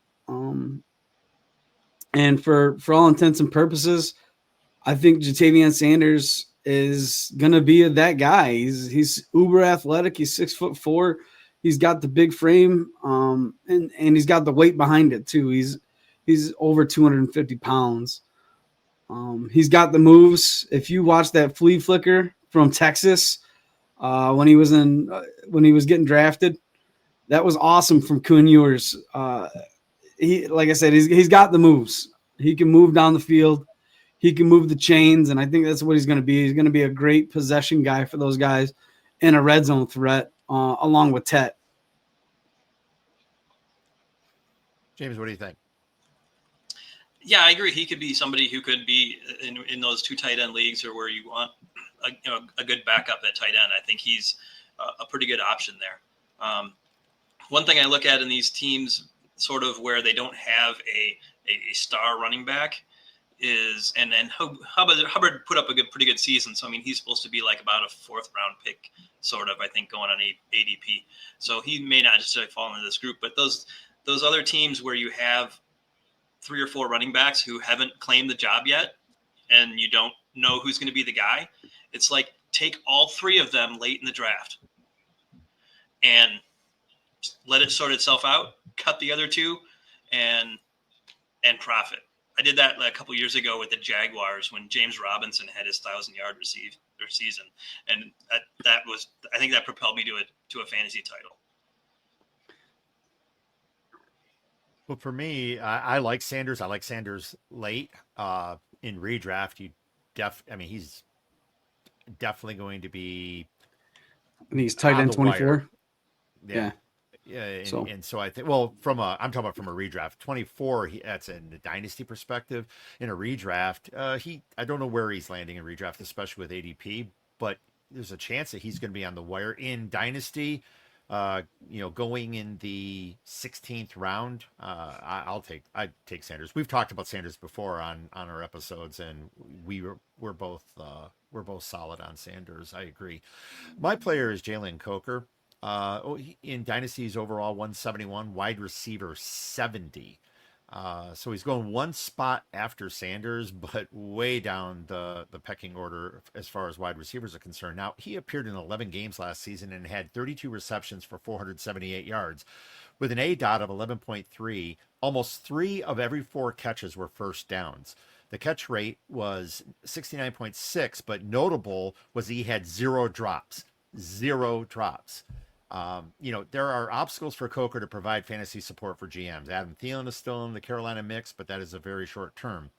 And for all intents and purposes, I think Jatavian Sanders is gonna be that guy. He's uber athletic. He's 6'4". He's got the big frame, and he's got the weight behind it too. He's over 250 pounds. He's got the moves. If you watch that flea flicker from Texas when he was getting drafted, that was awesome from Kuhn Ewers. Like I said, he's got the moves. He can move down the field. He can move the chains, and I think that's what he's going to be. He's going to be a great possession guy for those guys and a red zone threat along with Tet. James, what do you think? Yeah, I agree. He could be somebody who could be in those 2 tight end leagues, or where you want a good backup at tight end. I think he's a pretty good option there. One thing I look at in these teams, sort of where they don't have a star running back, is and Hubbard put up a pretty good season. So I mean, he's supposed to be like about a 4th round pick, sort of, I think, going on ADP. So he may not necessarily fall into this group, but those other teams where you have 3 or 4 running backs who haven't claimed the job yet, and you don't know who's going to be the guy, it's like take all 3 of them late in the draft and let it sort itself out, cut the other 2, and profit. I did that a couple years ago with the Jaguars when James Robinson had his 1,000-yard season, and that was, I think, that propelled me to a fantasy title. Well, for me, I like Sanders. I like Sanders late in redraft. He's definitely going to be. And he's tight end 24. Yeah. So I think, well, I'm talking about from a redraft 24. That's in the dynasty perspective. In a redraft, I don't know where he's landing in redraft, especially with ADP, but there's a chance that he's going to be on the wire in dynasty. Going in the 16th round, I'd take Sanders. We've talked about Sanders before on our episodes, and we're both solid on Sanders. I agree. My player is Jalen Coker. In dynasties overall 171, wide receiver 70. So he's going 1 spot after Sanders, but way down the pecking order as far as wide receivers are concerned. Now, he appeared in 11 games last season and had 32 receptions for 478 yards. With an ADOT of 11.3, almost 3 of every 4 catches were first downs. The catch rate was 69.6, but notable was he had 0 drops. 0 drops. There are obstacles for Coker to provide fantasy support for GMs. Adam Thielen is still in the Carolina mix, but that is a very short term.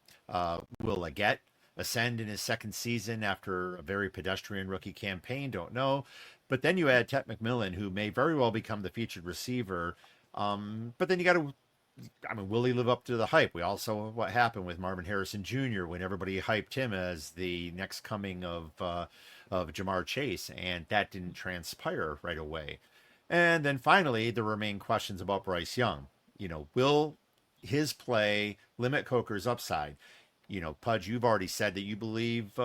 Will Leggett ascend in his 2nd season after a very pedestrian rookie campaign? Don't know. But then you add Tet McMillan, who may very well become the featured receiver. But then you got to, will he live up to the hype? We all saw what happened with Marvin Harrison Jr. when everybody hyped him as the next coming of Jamar Chase, and that didn't transpire right away. And then finally, there remain questions about Bryce Young. Will his play limit Coker's upside? Pudge, you've already said that you believe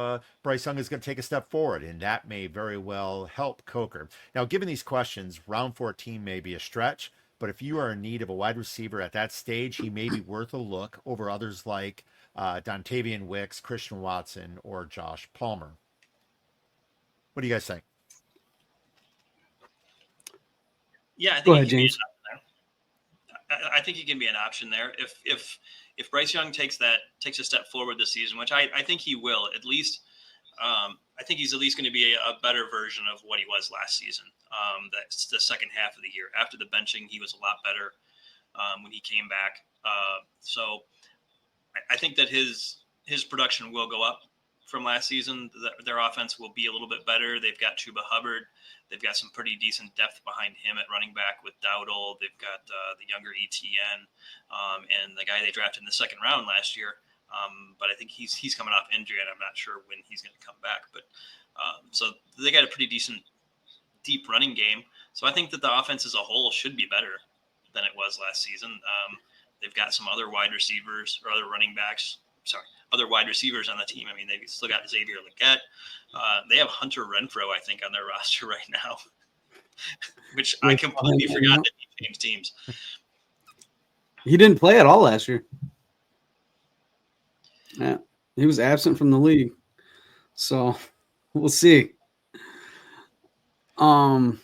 Bryce Young is going to take a step forward, and that may very well help Coker. Now, given these questions, round 14 may be a stretch, but if you are in need of a wide receiver at that stage, he may be worth a look over others like Dontavian Wicks, Christian Watson, or Josh Palmer. What do you guys think? Yeah, I think Go ahead, James. I think he can be an option there. If Bryce Young takes a step forward this season, which I think he will, at least, I think he's at least going to be a better version of what he was last season. That's the second half of the year. After the benching, he was a lot better when he came back. So I think that his production will go up. from last season. Their offense will be a little bit better. They've got Chuba Hubbard. They've got some pretty decent depth behind him at running back with Dowdle. They've got the younger ETN and the guy they drafted in the second round last year. But I think he's coming off injury, and I'm not sure when he's going to come back. But so they got a pretty decent deep running game. So I think that the offense as a whole should be better than it was last season. They've got some other wide receivers or other running backs. Other wide receivers on the team. I mean, they've still got Xavier Legette. They have Hunter Renfrow, I think, on their roster right now, which I completely forgot that he changed teams. He didn't play at all last year. Yeah, he was absent from the league. So we'll see. I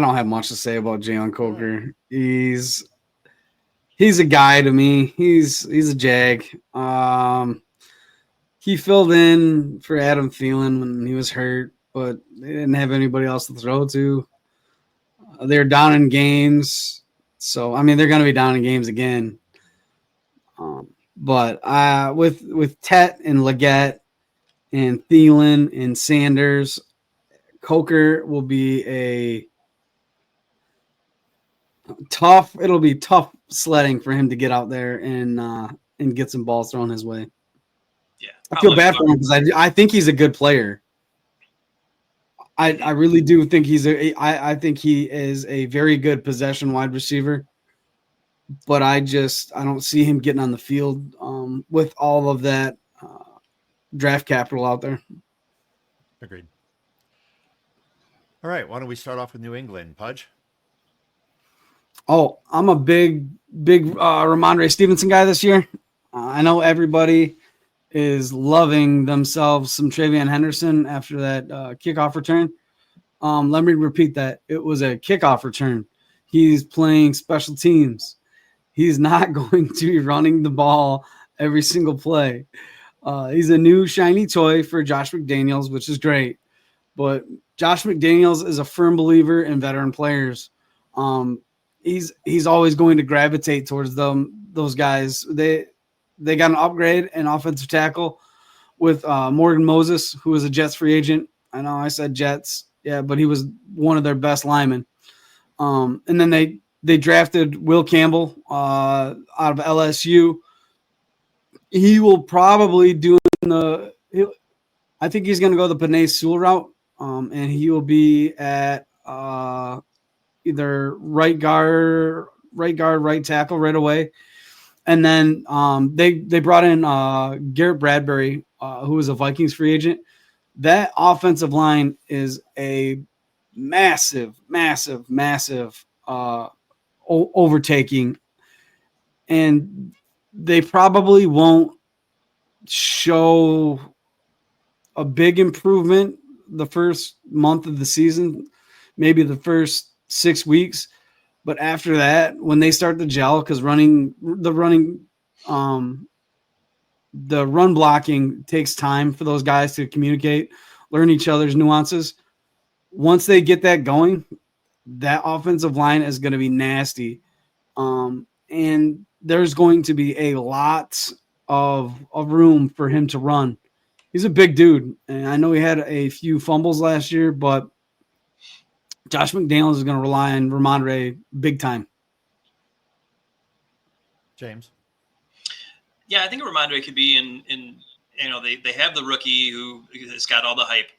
don't have much to say about Jalen Coker. He's a guy to me. He's a Jag. He filled in for Adam Thielen when he was hurt, but they didn't have anybody else to throw to. They're down in games. So, I mean, they're going to be down in games again. But with Tet and Legette and Thielen and Sanders, Coker will be it'll be tough sledding for him to get out there and get some balls thrown his way. Yeah, I feel bad for him because I think he's a good player. I really do think I think he is a very good possession wide receiver, but I don't see him getting on the field with all of that draft capital out there. Agreed. All right, why don't we start off with New England, Pudge? Oh, I'm a big Ramondre Stevenson guy this year. I know everybody is loving themselves some Travion Henderson after that kickoff return. Let me repeat that. It was a kickoff return. He's playing special teams. He's not going to be running the ball every single play. He's a new shiny toy for Josh McDaniels, which is great. But Josh McDaniels is a firm believer in veteran players. He's always going to gravitate towards those guys. They got an upgrade in offensive tackle with Morgan Moses, who was a Jets free agent. I know I said Jets, yeah, but he was one of their best linemen. And then they drafted Will Campbell out of LSU. He will probably I think he's going to go the Penei Sewell route, and he will be at either right guard, right tackle right away. And then they brought in Garrett Bradbury, who was a Vikings free agent. That offensive line is a massive overtaking, and they probably won't show a big improvement the first month of the season, maybe the first 6 weeks. But after that, when they start to gel, because the run blocking takes time for those guys to communicate, learn each other's nuances. Once they get that going, that offensive line is going to be nasty. And there's going to be a lot of room for him to run. He's a big dude. And I know he had a few fumbles last year, but Josh McDaniels is going to rely on Ramondre big time. James? Yeah, I think Ramondre could be in they have the rookie who has got all the hype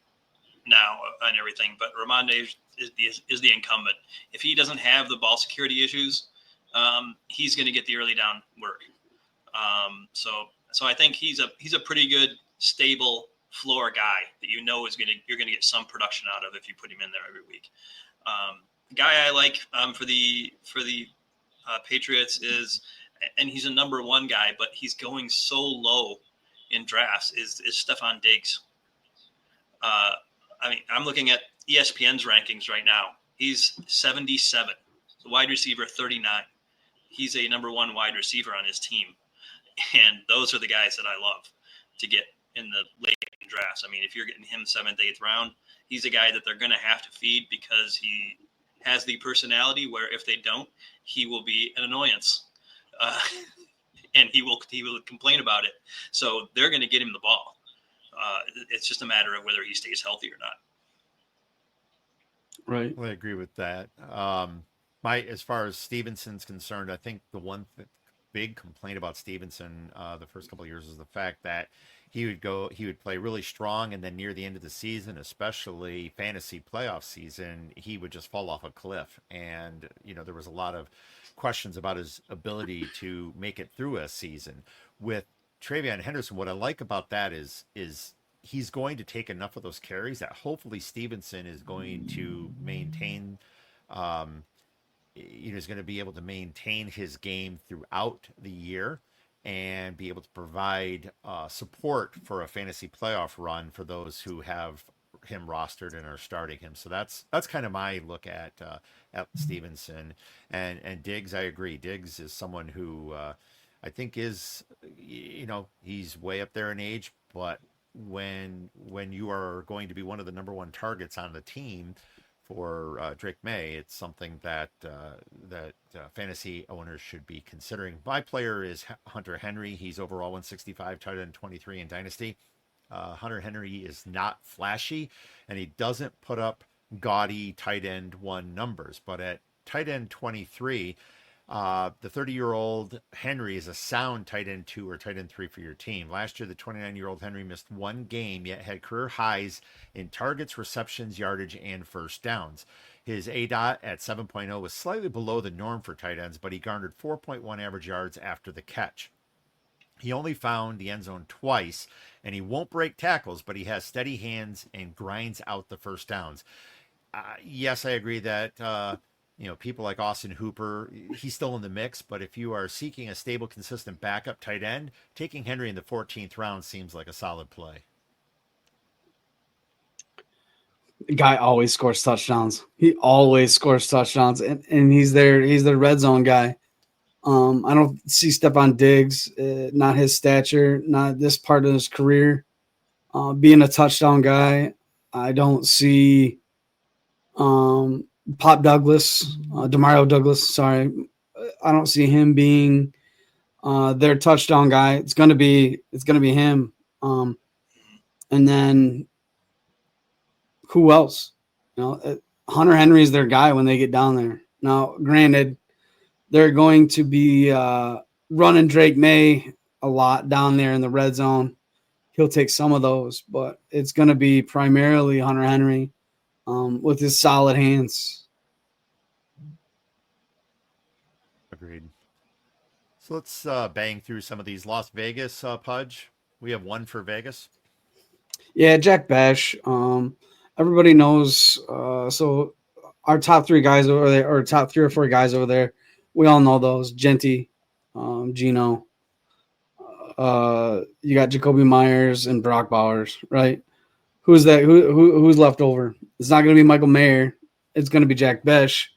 now and everything, but Ramondre is the incumbent. If he doesn't have the ball security issues, he's going to get the early down work. So I think he's a pretty good stable floor guy that you're going to get some production out of if you put him in there every week. The guy I like for the Patriots is, and he's a number one guy, but he's going so low in drafts, is Stephon Diggs. I mean, I'm looking at ESPN's rankings right now. He's 77, the wide receiver 39. He's a number one wide receiver on his team. And those are the guys that I love to get in the late drafts. I mean, if you're getting him 7th, 8th round, he's a guy that they're going to have to feed because he has the personality where if they don't, he will be an annoyance. and he will complain about it. So they're going to get him the ball. It's just a matter of whether he stays healthy or not. Right. I agree with that. As far as Stevenson's concerned, I think the one big complaint about Stevenson the first couple of years is the fact that he would play really strong, and then near the end of the season, especially fantasy playoff season, he would just fall off a cliff. And there was a lot of questions about his ability to make it through a season. With Travion Henderson, what I like about that is he's going to take enough of those carries that hopefully Stevenson is going to maintain. Is going to be able to maintain his game throughout the year and be able to provide support for a fantasy playoff run for those who have him rostered and are starting him. So that's kind of my look at Stevenson and Diggs. I agree. Diggs is someone who I think is, he's way up there in age, but when you are going to be one of the number one targets on the team for Drake May, it's something that fantasy owners should be considering. My player is Hunter Henry. He's overall 165, tight end 23 in Dynasty. Hunter Henry is not flashy, and he doesn't put up gaudy tight end 1 numbers. But at tight end 23, the 30-year-old Henry is a sound tight end 2 or tight end 3 for your team. Last year, the 29-year-old Henry missed 1 game, yet had career highs in targets, receptions, yardage, and first downs. His ADOT at 7.0 was slightly below the norm for tight ends, but he garnered 4.1 average yards after the catch. He only found the end zone twice, and he won't break tackles, but he has steady hands and grinds out the first downs. Yes, I agree that people like Austin Hooper, he's still in the mix, but if you are seeking a stable, consistent backup tight end, taking Henry in the 14th round seems like a solid play. The guy always scores touchdowns. He always scores touchdowns, and he's the red zone guy. I don't see Stephon Diggs, not his stature, not this part of his career, being a touchdown guy. I don't see Pop Douglas, Demario Douglas, sorry. I don't see him being their touchdown guy. It's gonna be him. And then who else? Hunter Henry is their guy when they get down there. Now, granted, they're going to be running Drake May a lot down there in the red zone. He'll take some of those, but it's going to be primarily Hunter Henry with his solid hands. Agreed. So let's bang through some of these Las Vegas, Pudge. We have one for Vegas. Yeah, Jack Bash. Everybody knows. So our top 3 guys over there, or top 3 or 4 guys over there, we all know those. Genty, Gino. You got Jacoby Myers and Brock Bowers, right? Who's that? Who's left over? It's not going to be Michael Mayer. It's going to be Jack Bash.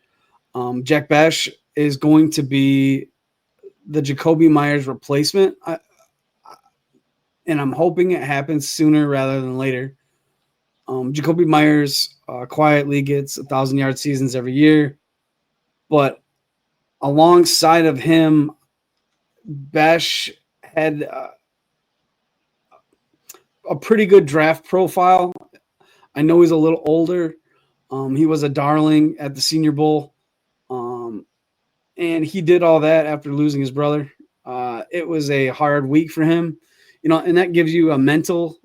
Jack Bash is going to be the Jacoby Myers replacement. And I'm hoping it happens sooner rather than later. Jacoby Myers quietly gets 1,000-yard seasons every year, but alongside of him, Bash had a pretty good draft profile. I know he's a little older. He was a darling at the Senior Bowl, and he did all that after losing his brother. It was a hard week for him, and that gives you a mental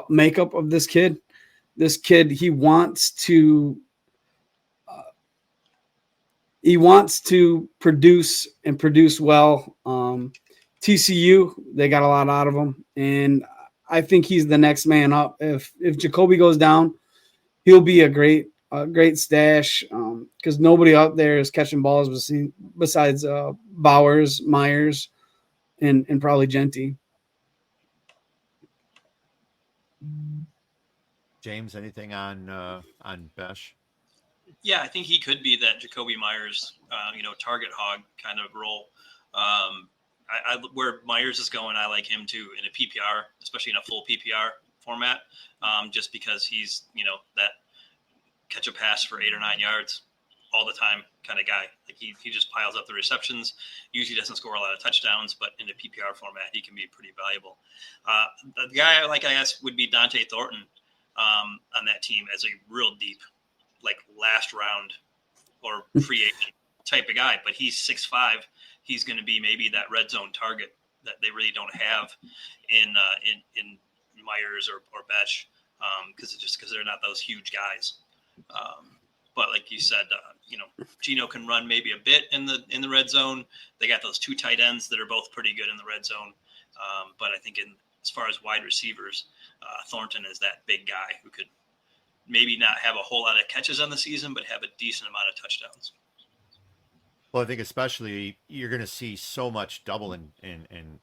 makeup of this kid. This kid, he wants to produce and produce well. TCU, they got a lot out of him, and I think he's the next man up. If Jacoby goes down, he'll be a great stash because nobody out there is catching balls besides Bowers, Myers, and probably Genty. James, anything on Besh? Yeah, I think he could be that Jacoby Myers, target hog kind of role. Where Myers is going, I like him too in a PPR, especially in a full PPR format, just because he's, that catch a pass for 8 or 9 yards. all the time kind of guy. Like he just piles up the receptions. Usually doesn't score a lot of touchdowns, but in a PPR format, he can be pretty valuable. The guy I guess would be Dante Thornton on that team as a real deep, like last round or free agent type of guy. But he's 6'5". He's going to be maybe that red zone target that they really don't have in Myers or Besh because they're not those huge guys. But like you said, Geno can run maybe a bit in the red zone. They got those two tight ends that are both pretty good in the red zone. But I think as far as wide receivers, Thornton is that big guy who could maybe not have a whole lot of catches on the season, but have a decent amount of touchdowns. Well, I think especially you're going to see so much double and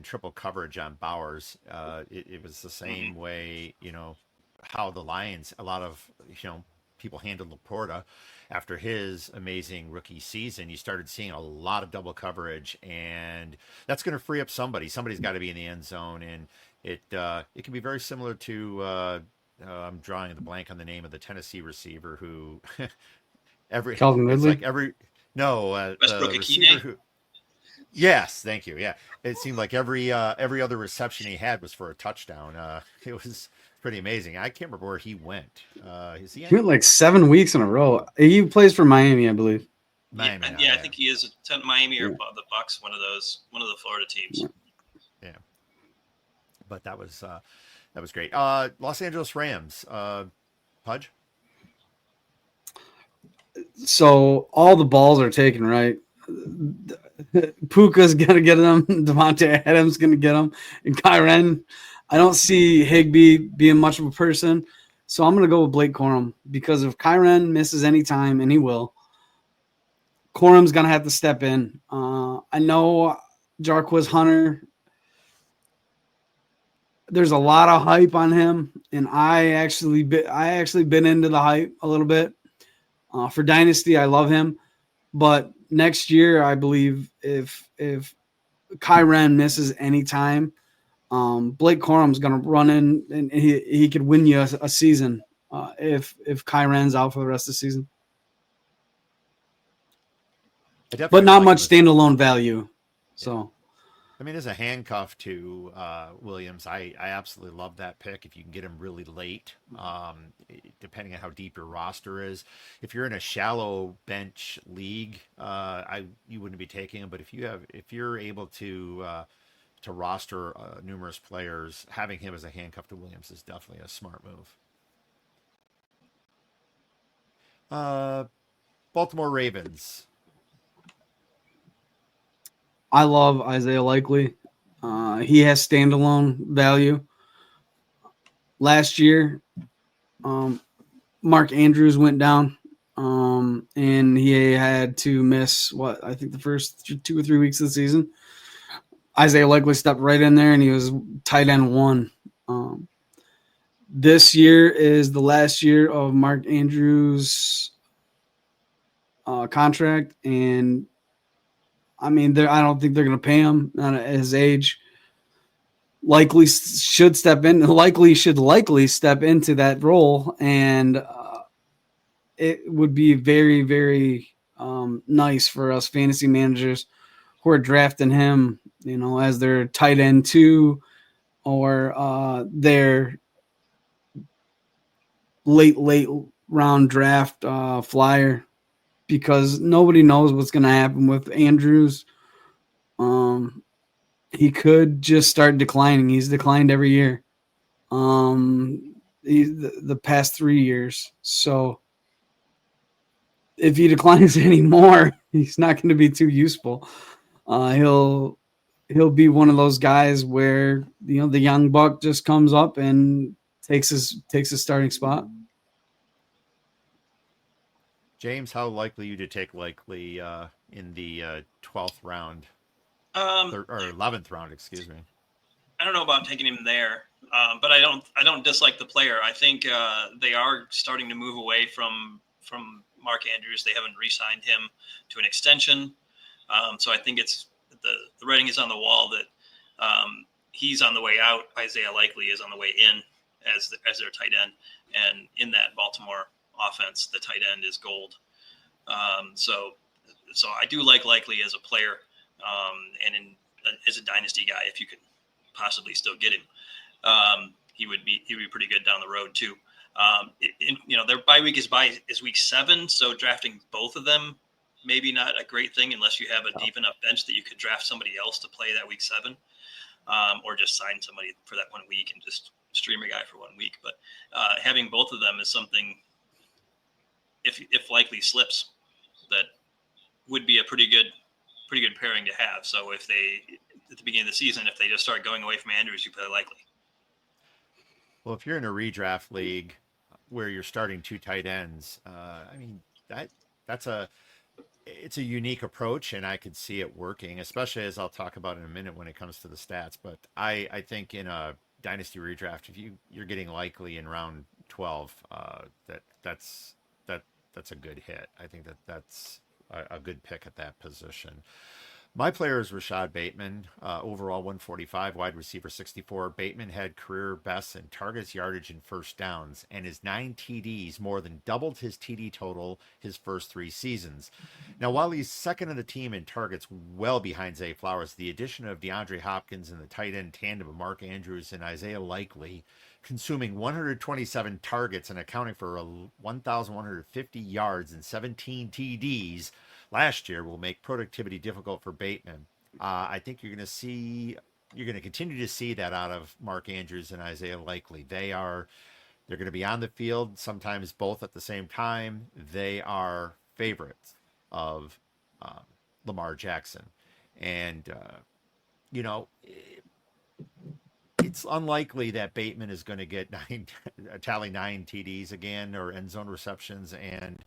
triple coverage on Bowers. It was the same way, how the Lions, a lot of, people handled Laporta after his amazing rookie season. You started seeing a lot of double coverage, and that's going to free up somebody. Somebody's got to be in the end zone, and it can be very similar to I'm drawing the blank on the name of the Tennessee receiver who Calvin Ridley. It's like Westbrook the receiver who. Yes, thank you. Yeah, it seemed like every other reception he had was for a touchdown. It was pretty amazing. I can't remember where he went. He went like 7 weeks in a row. He plays for Miami, I believe. Miami, yeah, I think he is Miami or the Bucks, one of the Florida teams. Yeah, but that was great. Los Angeles Rams, Pudge. So all the balls are taken, right? Puka's gonna get them. Devontae Adams gonna get them, and Kyren. I don't see Higbee being much of a person, so I'm gonna go with Blake Corum because if Kyren misses any time, and he will, Corum's gonna have to step in. I know Jarquez Hunter. There's a lot of hype on him, and I actually been into the hype a little bit. For Dynasty, I love him, but next year, I believe if Kyren misses any time, Blake Corum's going to run in and he could win you a season if Kyren's out for the rest of the season. But not much standalone value. So, I mean, as a handcuff to Williams, I absolutely love that pick. If you can get him really late, depending on how deep your roster is. If you're in a shallow bench league, you wouldn't be taking him. But if you're able to roster numerous players, having him as a handcuff to Williams is definitely a smart move. Baltimore Ravens. I love Isaiah Likely. He has standalone value. Last year, Mark Andrews went down, and he had to miss I think the first 2 or 3 weeks of the season. Isaiah Likely stepped right in there, and he was tight end 1. This year is the last year of Mark Andrews' contract, and I mean, I don't think they're going to pay him at his age. Likely should step in. Likely step into that role, and it would be very, very nice for us fantasy managers who are drafting him, as their tight end 2 or their late round draft flyer. Because nobody knows what's going to happen with Andrews. He could just start declining. He's declined every year. The past 3 years. So if he declines anymore, he's not going to be too useful. He'll be one of those guys where the young buck just comes up and takes his starting spot. James, how likely you to take Likely in the 12th round or 11th round? Excuse me. I don't know about taking him there, but I don't dislike the player. I think they are starting to move away from Mark Andrews. They haven't re-signed him to an extension, so I think it's the writing is on the wall that he's on the way out. Isaiah Likely is on the way in as their tight end, and in that Baltimore offense, the tight end is gold. So I do like Likely as a player, and as a dynasty guy, if you could possibly still get him, he would be pretty good down the road too. Their bye week is week 7, so drafting both of them maybe not a great thing unless you have a deep enough bench that you could draft somebody else to play that week 7, or just sign somebody for that 1 week and just stream a guy for 1 week. But having both of them is something, if Likely slips, that would be a pretty good pairing to have. So if they, at the beginning of the season, if they just start going away from Andrews, you play Likely. Well, if you're in a redraft league where you're starting 2 tight ends, I mean, it's a unique approach, and I could see it working, especially as I'll talk about in a minute when it comes to the stats. But I think in a dynasty redraft, if you're getting Likely in round 12, that's a good hit. I think that's a good pick at that position. My player is Rashad Bateman, overall 145, wide receiver 64. Bateman had career bests in targets, yardage, and first downs, and his 9 TDs more than doubled his TD total his first 3 seasons. Now, while he's second in the team in targets, well behind Zay Flowers, the addition of DeAndre Hopkins and the tight end tandem of Mark Andrews and Isaiah Likely, consuming 127 targets and accounting for 1,150 yards and 17 TDs last year, will make productivity difficult for Bateman. I think you're going to continue to see that out of Mark Andrews and Isaiah Likely. They're going to be on the field, sometimes both at the same time. They are favorites of Lamar Jackson. And, it's unlikely that Bateman is going to get 9 TDs again, or end zone receptions. And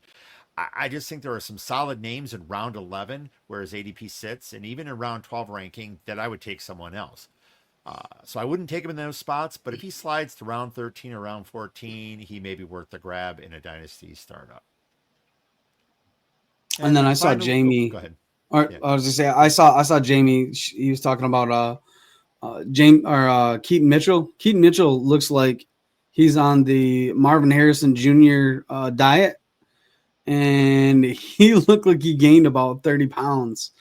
I just think there are some solid names in round 11 where his ADP sits, and even in round 12 ranking, that I would take someone else. So I wouldn't take him in those spots, but if he slides to round 13 or round 14, he may be worth the grab in a dynasty startup. And then I saw Jamie. Go ahead. Or, yeah. I was just say I saw Jamie. He was talking about Keaton Mitchell. Keaton Mitchell looks like he's on the Marvin Harrison Jr. Diet. And he looked like he gained about 30 pounds.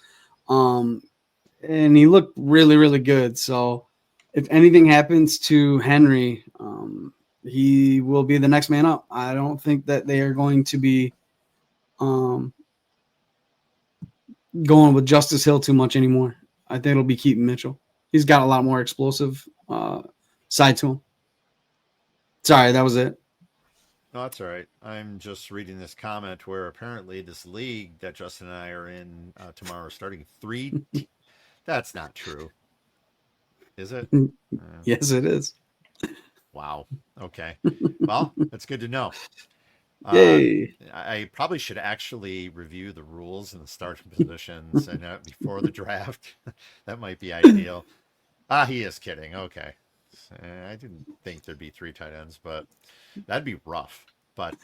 And he looked really, really good. So if anything happens to Henry, he will be the next man up. I don't think that they are going to be going with Justice Hill too much anymore. I think it'll be Keaton Mitchell. He's got a lot more explosive side to him. Sorry, that was it. No, that's all right. I'm just reading this comment where apparently this league that Justin and I are in tomorrow starting 3. That's not true. Is it? Yes, it is. Wow. Okay. Well, that's good to know. Yay. I probably should actually review the rules and the starting positions and before the draft. That might be ideal. He is kidding. Okay. I didn't think there'd be 3 tight ends, but that'd be rough. But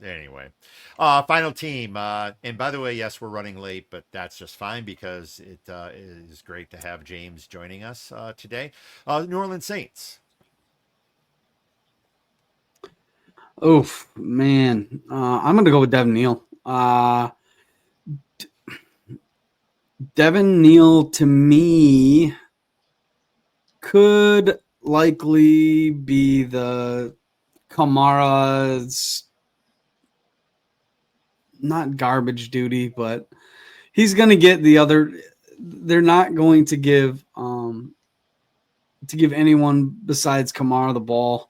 anyway, final team. And by the way, yes, we're running late, but that's just fine because it is great to have James joining us today. New Orleans Saints. Oof, man. I'm going to go with Devin Neal. Devin Neal, to me, could likely be the Kamara's not garbage duty, but he's going to get the other. They're not going to give anyone besides Kamara the ball.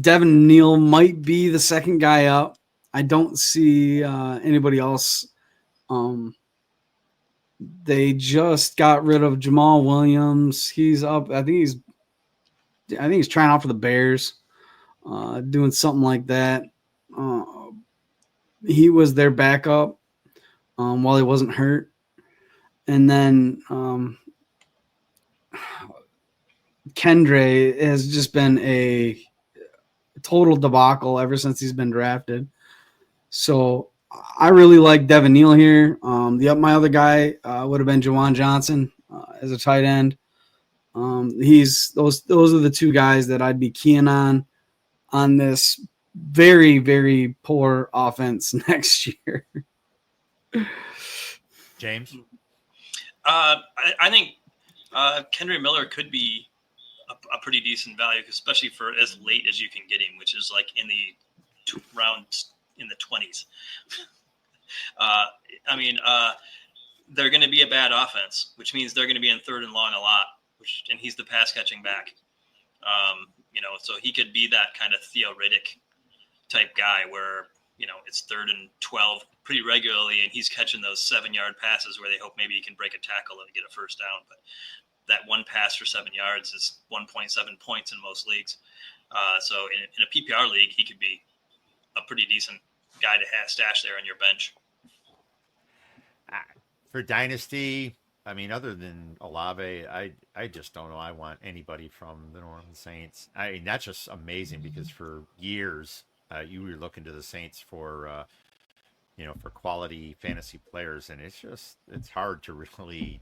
Devin Neal might be the second guy up. I don't see anybody else. They just got rid of Jamal Williams. He's up. I think he's trying out for the Bears, doing something like that. He was their backup while he wasn't hurt. And then Kendre has just been a total debacle ever since he's been drafted. So I really like Devin Neal here. My other guy would have been Juwan Johnson as a tight end. Those are the 2 guys that I'd be keying on this very, very poor offense next year. James? I think Kendry Miller could be a pretty decent value, especially for as late as you can get him, which is like in the rounds in the 20s. They're going to be a bad offense, which means they're going to be in third and long a lot, and he's the pass catching back. So he could be that kind of Theo Riddick type guy where, it's 3rd and 12 pretty regularly, and he's catching those 7-yard passes where they hope maybe he can break a tackle and get a first down. But that one pass for 7 yards is 1.7 points in most leagues. So in a PPR league, he could be a pretty decent guy to stash there on your bench. For Dynasty, I mean, other than Olave, I just don't know. I want anybody from the New Orleans Saints. I mean, that's just amazing because for years, you were looking to the Saints for, for quality fantasy players, and it's hard to really.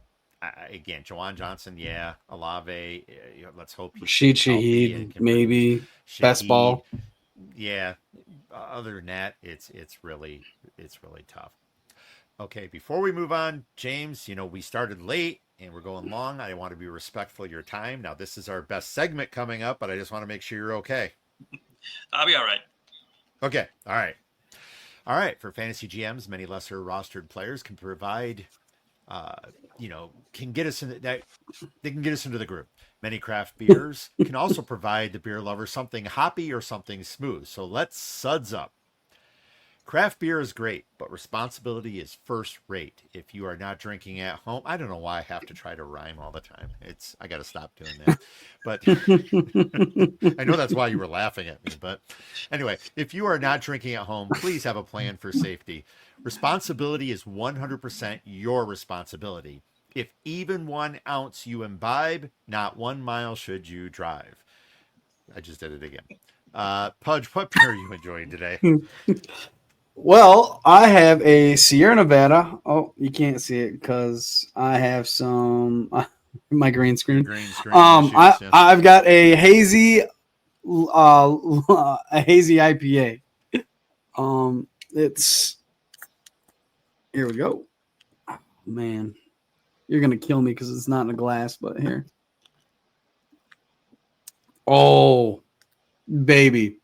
Again, Jawan Johnson, yeah, Olave. Let's hope he's healthy and Shaheed, maybe Shaheed, best ball. Yeah. Other than that, it's really tough. Okay, before we move on, James, we started late and we're going long. I want to be respectful of your time. Now, this is our best segment coming up, but I just want to make sure you're okay. I'll be all right. Okay, all right. All right, for fantasy GMs, many lesser rostered players can provide, can get us into that. They can get us into the group. Many craft beers can also provide the beer lover something hoppy or something smooth. So let's suds up. Craft beer is great, but responsibility is first rate. If you are not drinking at home, I don't know why I have to try to rhyme all the time. I got to stop doing that. But I know that's why you were laughing at me. But anyway, if you are not drinking at home, please have a plan for safety. Responsibility is 100% your responsibility. If even 1 ounce you imbibe, not 1 mile should you drive. I just did it again. Pudge, what beer are you enjoying today? Well, I have a Sierra Nevada. Oh, you can't see it because I have some my green screen. Green screen. I've got a hazy IPA. It's here we go. Oh, man, you're gonna kill me because it's not in a glass, but here. Oh, baby.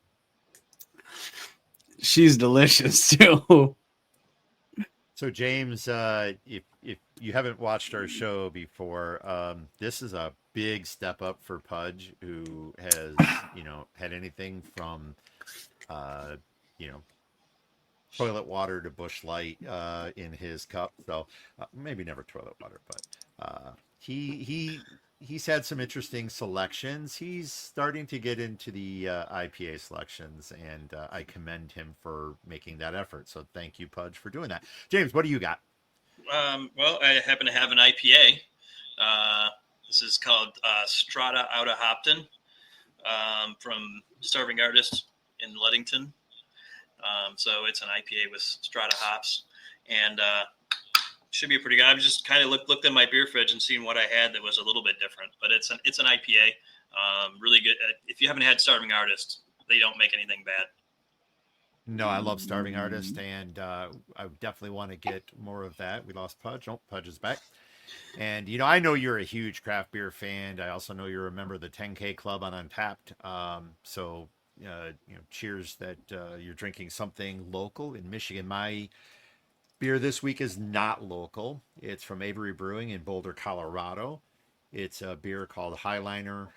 She's delicious too. So James, if you haven't watched our show before, this is a big step up for Pudge, who has had anything from toilet water to Busch Light in his cup. So maybe never toilet water, but he's had some interesting selections. He's starting to get into the IPA selections, and I commend him for making that effort. So thank you, Pudge, for doing that. James, what do you got? Well, I happen to have an IPA. This is called Strata Out of Hopton from Starving Artist in Ludington. So it's an IPA with Strata hops, and should be pretty good. I've just kind of looked at my beer fridge and seen what I had that was a little bit different, but it's an IPA. Really good. If you haven't had Starving Artist, they don't make anything bad. No, I love Starving Artist, and I definitely want to get more of that. We lost Pudge. Oh, Pudge is back. And, I know you're a huge craft beer fan. I also know you're a member of the 10K Club on UnTappd. So, cheers that you're drinking something local in Michigan. My beer this week is not local. It's from Avery Brewing in Boulder, Colorado. It's a beer called Highliner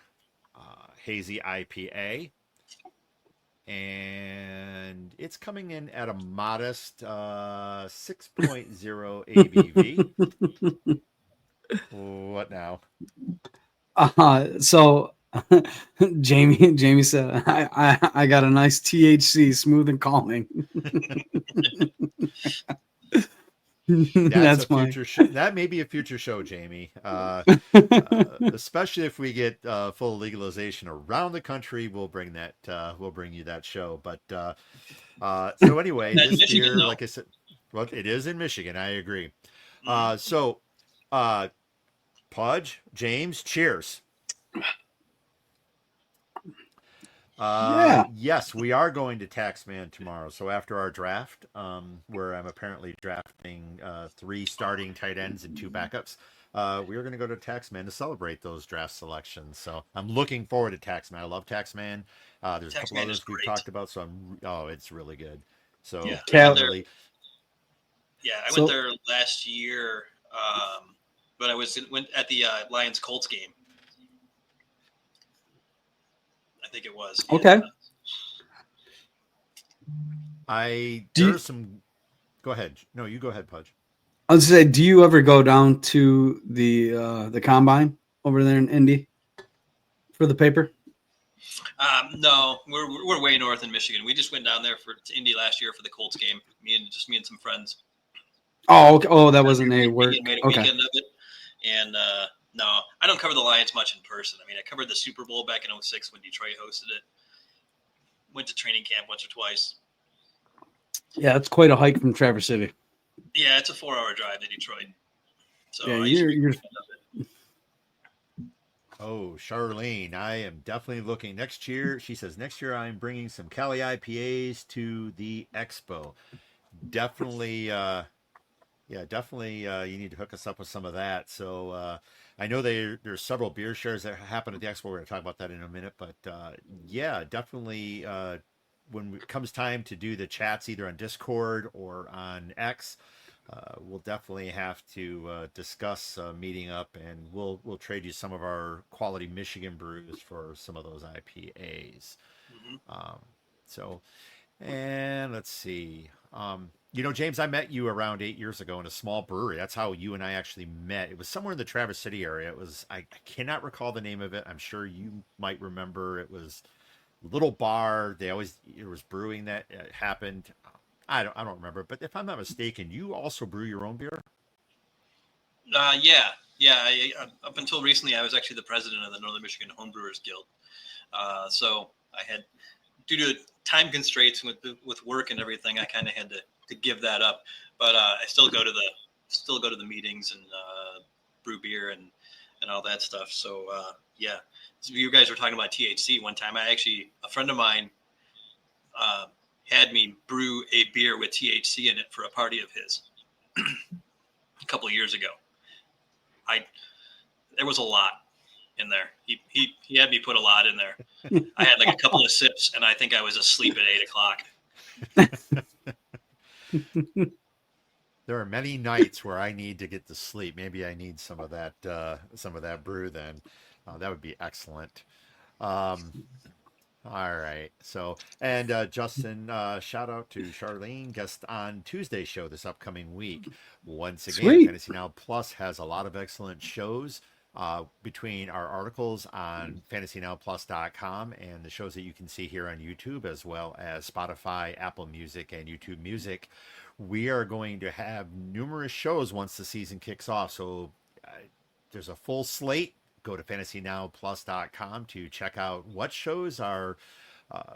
Hazy IPA. And it's coming in at a modest 6.0 ABV. What now? So Jamie said, I got a nice THC, smooth and calming. That's a future show. That may be a future show, Jamie. Especially if we get full legalization around the country, we'll bring you that show. But so anyway, this Michigan, beer, though. like I said, well, it is in Michigan. I agree. So, Pudge, James, cheers. Yeah. Yes, we are going to Taxman tomorrow. So after our draft, where I'm apparently drafting 3 starting tight ends and 2 backups, we are going to go to Taxman to celebrate those draft selections. So I'm looking forward to Taxman. I love Taxman. There's a couple Taxman is others we've great. talked about, so it's really good. So Yeah, I went Cal- there. really, Yeah, I went So- there last year, but went at the Lions Colts game. I think it was. Okay. there's some. Go ahead. No, you go ahead, Pudge. I was say, do you ever go down to the combine over there in Indy for the paper? No, we're way north in Michigan. We just went down there to Indy last year for the Colts game. Me and some friends. Oh, okay. Oh, that wasn't a work. Made a Okay. weekend of it, and no, I don't cover the Lions much in person. I mean, I covered the Super Bowl back in '06 when Detroit hosted it. Went to training camp once or twice. Yeah, it's quite a hike from Traverse City. Yeah, it's a 4-hour drive to Detroit. So Yeah, I used to be you're a fan of it. Oh, Charlene, I am definitely looking next year. She says next year I'm bringing some Cali IPAs to the expo. Definitely, definitely. You need to hook us up with some of that. So I know there's several beer shares that happen at the expo. We're going to talk about that in a minute, but yeah, definitely. When it comes time to do the chats, either on Discord or on X, we'll definitely have to discuss meeting up, and we'll trade you some of our quality Michigan brews for some of those IPAs. Mhm. So, and let's see. James, I met you around 8 years ago in a small brewery. That's how you and I actually met. It was somewhere in the Traverse City area. I cannot recall the name of it. I'm sure you might remember. It was a little bar. There was brewing that happened. I don't remember, but if I'm not mistaken, you also brew your own beer. Yeah. Up until recently, I was actually the president of the Northern Michigan Homebrewers Guild. So I had, due to time constraints with work and everything, I kind of had to give that up. But I still go to the meetings and brew beer and all that stuff. So yeah, so you guys were talking about THC one time. A friend of mine had me brew a beer with THC in it for a party of his a couple of years ago. There was a lot in there. He had me put a lot in there. I had like a couple of sips, and I think I was asleep at 8:00. There are many nights where I need to get to sleep. Maybe I need some of that brew. Then that would be excellent. All right. So, and Justin, shout out to Charlene, guest on Tuesday's show this upcoming week. Once again, Sweet. Fantasy Now Plus has a lot of excellent shows between our articles on fantasynowplus.com and the shows that you can see here on YouTube, as well as Spotify, Apple Music, and YouTube Music. We are going to have numerous shows once the season kicks off. So there's a full slate. Go to fantasynowplus.com to check out what shows are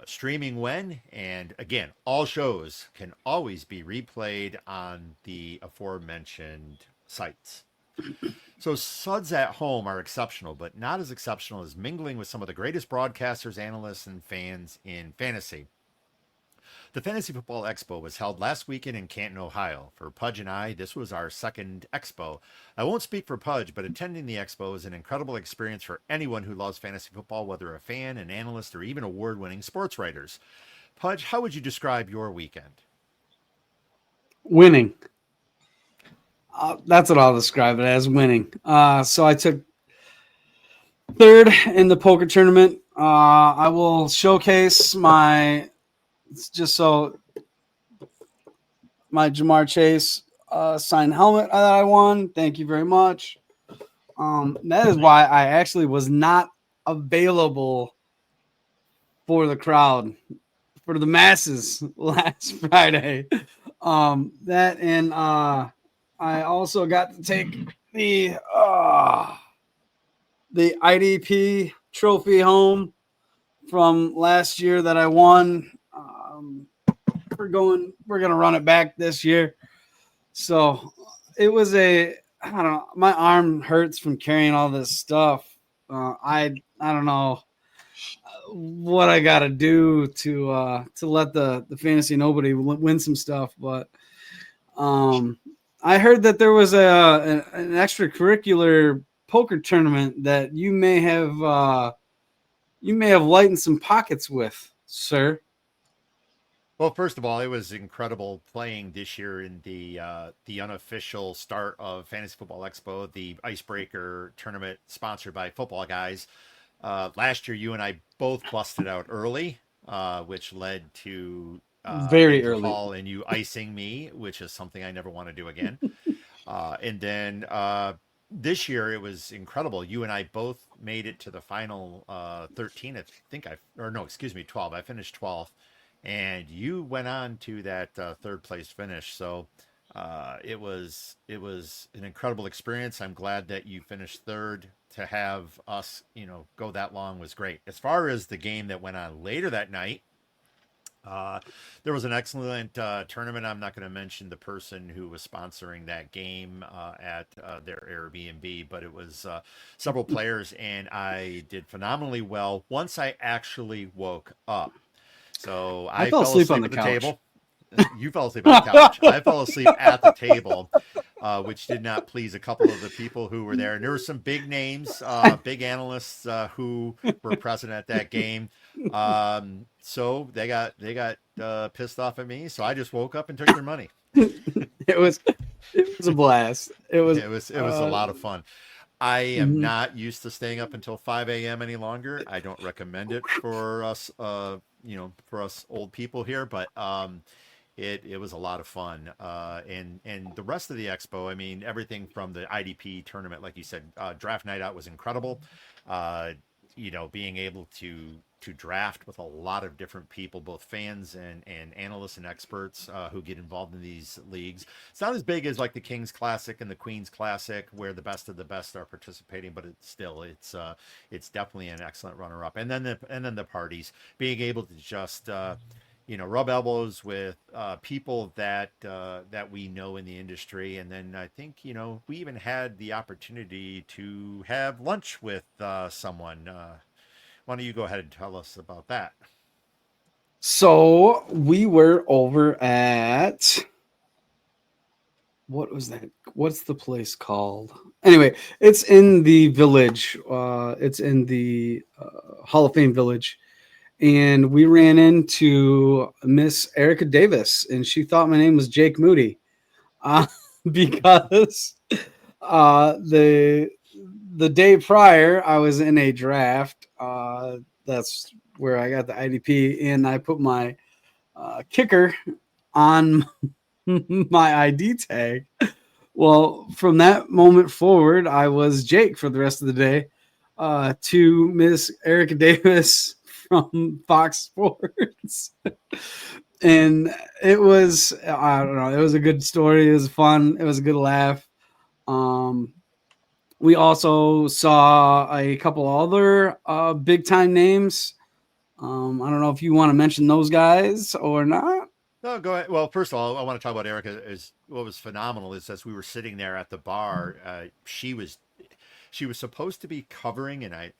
streaming when. And again, all shows can always be replayed on the aforementioned sites. So Suds at home are exceptional, but not as exceptional as mingling with some of the greatest broadcasters, analysts, and fans in fantasy. The Fantasy Football Expo was held last weekend in Canton, Ohio. For Pudge and I, this was our second expo. I won't speak for Pudge, but attending the expo is an incredible experience for anyone who loves fantasy football, whether a fan, an analyst, or even award-winning sports writers. Pudge, how would you describe your weekend? Winning. That's what I'll describe it as, winning. So I took third in the poker tournament. I will showcase my Jamar Chase signed helmet that I won. Thank you very much. That is why I actually was not available for the crowd, for the masses last Friday. I also got to take the IDP trophy home from last year that I won. We're gonna run it back this year. So it was I don't know. My arm hurts from carrying all this stuff. I don't know. what I gotta do to let the fantasy nobody win some stuff, but I heard that there was an extracurricular poker tournament that you may have lightened some pockets with, sir. Well, first of all, it was incredible playing this year in the unofficial start of Fantasy Football Expo, the Icebreaker tournament sponsored by Football Guys. Last year, you and I both busted out early, which led to Very Angel early. Hall and you icing me, which is something I never want to do again. And then this year it was incredible. You and I both made it to the final 13. I think or no, excuse me, 12. I finished 12th, and you went on to that third place finish. So it was an incredible experience. I'm glad that you finished third. To have us, go that long was great. As far as the game that went on later that night, there was an excellent tournament. I'm not going to mention the person who was sponsoring that game at their Airbnb, but it was several players, and I did phenomenally well once I actually woke up. So I fell asleep on at the the couch. table. You fell asleep on the couch. I fell asleep at the table, which did not please a couple of the people who were there. And there were some big names, big analysts who were present at that game. So they got pissed off at me. So I just woke up and took their money. It was a blast. It was a lot of fun. I am not used to staying up until 5 a.m. any longer. I don't recommend it for us, for us old people here, but it was a lot of fun. And the rest of the expo, I mean, everything from the IDP tournament, like you said, draft night out was incredible. Being able to draft with a lot of different people, both fans and analysts and experts who get involved in these leagues. It's not as big as like the Kings Classic and the Queens Classic, where the best of the best are participating, but it's definitely an excellent runner-up. And then the parties, being able to just rub elbows with people that we know in the industry. And then I think, we even had the opportunity to have lunch with someone. Why don't you go ahead and tell us about that? So we were over at, what was that? What's the place called? Anyway, it's in the village. It's in the Hall of Fame village. And we ran into Miss Erica Davis, and she thought my name was Jake Moody because the day prior I was in a draft. That's where I got the IDP, and I put my kicker on my ID tag. Well, from that moment forward, I was Jake for the rest of the day. To Miss Erica Davis from Fox Sports. And it was, I don't know, it was a good story. It was fun. It was a good laugh. We also saw a couple other big time names. I don't know if you want to mention those guys or not. No, go ahead. Well, first of all, I want to talk about Erica. What was phenomenal is as we were sitting there at the bar, she was supposed to be covering, and I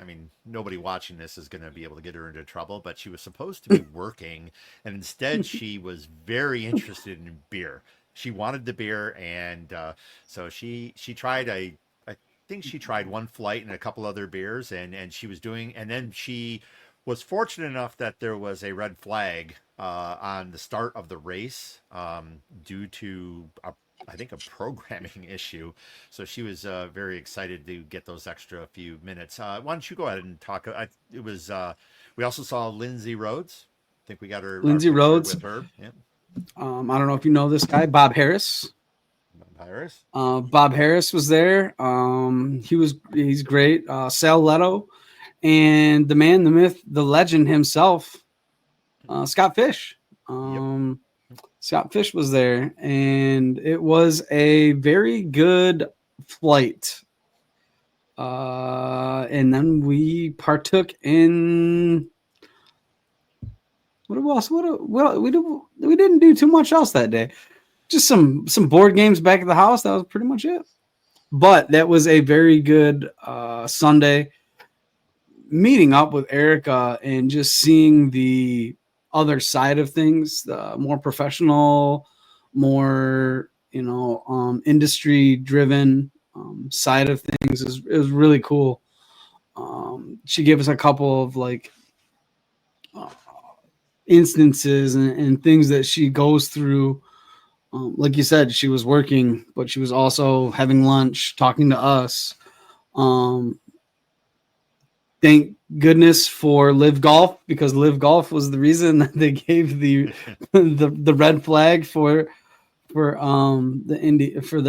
mean, nobody watching this is going to be able to get her into trouble, but she was supposed to be working, and instead she was very interested in beer. She wanted the beer, and so she tried I think she tried one flight and a couple other beers, and she was doing, and then she was fortunate enough that there was a red flag on the start of the race due to I think a programming issue. So she was very excited to get those extra few minutes. Why don't you go ahead and talk? We also saw Lindsay Rhodes. I think we got her. Lindsay Rhodes with her. Yeah. I don't know if you know this guy, Bob Harris. Harris. Bob Harris was there. He's great. Sal Leto, and the man, the myth, the legend himself, Scott Fish. Yep. Scott Fish was there, and it was a very good flight. And then we partook in what else? We didn't do too much else that day. Just some board games back at the house. That was pretty much it. But that was a very good Sunday. meeting up with Erica and just seeing the other side of things, the more professional, more industry driven side of things is really cool. She gave us a couple of like uh, instances and things that she goes through. Like you said, she was working, but she was also having lunch, talking to us. Um, thank goodness for Live Golf, because Live Golf was the reason that they gave the red flag for the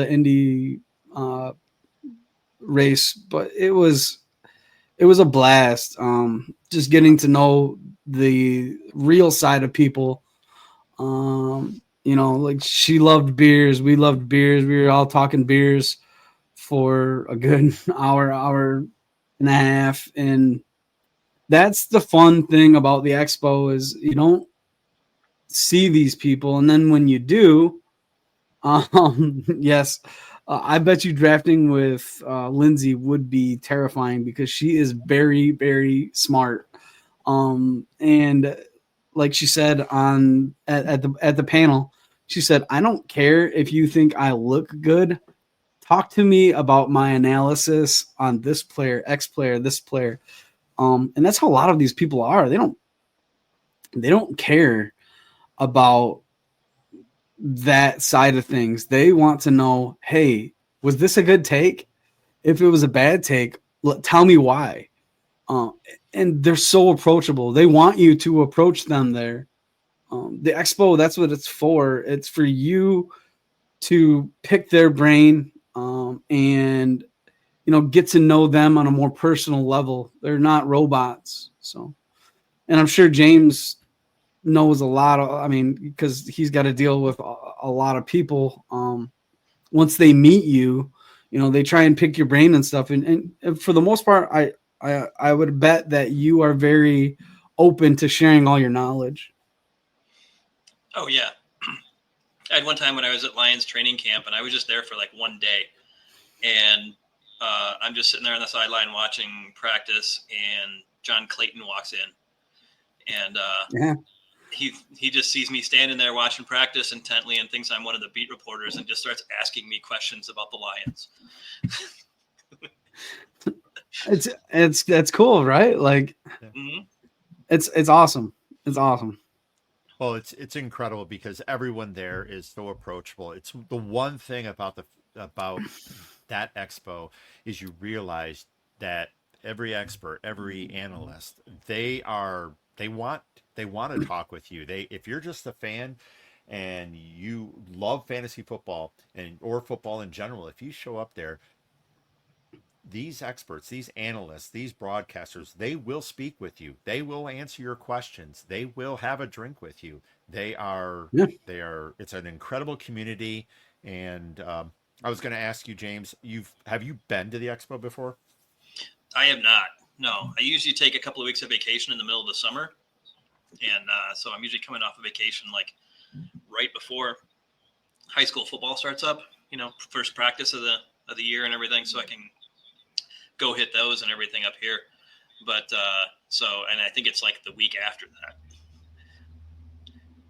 Indy uh, race. But it was a blast. Just getting to know the real side of people. Like she loved beers, we loved beers. We were all talking beers for a good hour and a half, and that's the fun thing about the expo is you don't see these people, and then when you do, yes, I bet you drafting with Lindsay would be terrifying because she is very, very smart. And like she said at the panel, she said, "I don't care if you think I look good. Talk to me about my analysis on this player, X player, this player." And that's how a lot of these people are. They don't care about that side of things. They want to know, hey, was this a good take? If it was a bad take, tell me why. Uh, and they're so approachable. They want you to approach them there. The expo, that's what it's for. It's for you to pick their brain and get to know them on a more personal level. They're not robots. So, and I'm sure James knows a lot of, I mean, because he's got to deal with a lot of people. Once they meet you, they try and pick your brain and stuff. And for the most part, I would bet that you are very open to sharing all your knowledge. Oh yeah. I had one time when I was at Lions training camp, and I was just there for like one day, and I'm just sitting there on the sideline watching practice, and John Clayton walks in, and Yeah. he just sees me standing there watching practice intently and thinks I'm one of the beat reporters and just starts asking me questions about the Lions. That's cool, right? Like, Mm-hmm. it's awesome. It's awesome. Well, it's incredible because everyone there is so approachable. It's the one thing about about that expo is you realize that every expert, every analyst, they want they want to talk with you. They if you're just a fan and you love fantasy football and or football in general, if you show up there, these experts, these analysts, these broadcasters, they will speak with you. They will answer your questions. They will have a drink with you. They are, Yeah. they are. It's an incredible community. And I was going to ask you, James, have you been to the expo before? I have not. No, I usually take a couple of weeks of vacation in the middle of the summer, and so I'm usually coming off of vacation like right before high school football starts up. First practice of the year and everything, so I can go hit those and everything up here. But and I think it's like the week after that.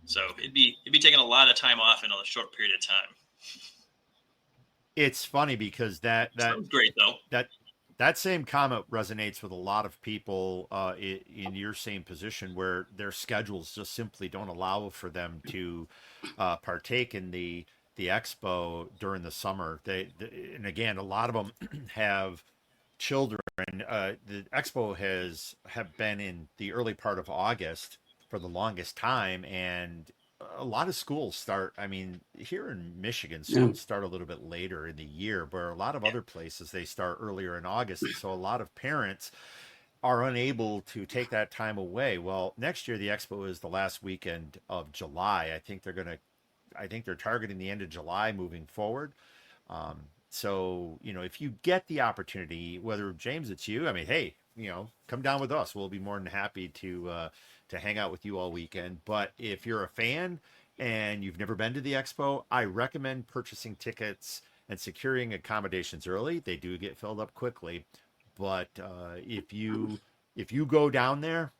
So it'd be taking a lot of time off in a short period of time. It's funny because Sounds great though. that same comment resonates with a lot of people in your same position where their schedules just simply don't allow for them to partake in the expo during the summer. And again, a lot of them have children. The expo have been in the early part of August for the longest time, and a lot of schools start. I mean, here in Michigan, Yeah. schools start a little bit later in the year, where a lot of other places they start earlier in August. So a lot of parents are unable to take that time away. Well, next year the expo is the last weekend of July. I think they're targeting the end of July moving forward. So, if you get the opportunity, whether James, it's you, I mean, hey, come down with us. We'll be more than happy to hang out with you all weekend. But if you're a fan and you've never been to the expo, I recommend purchasing tickets and securing accommodations early. They do get filled up quickly. But if you if you go down there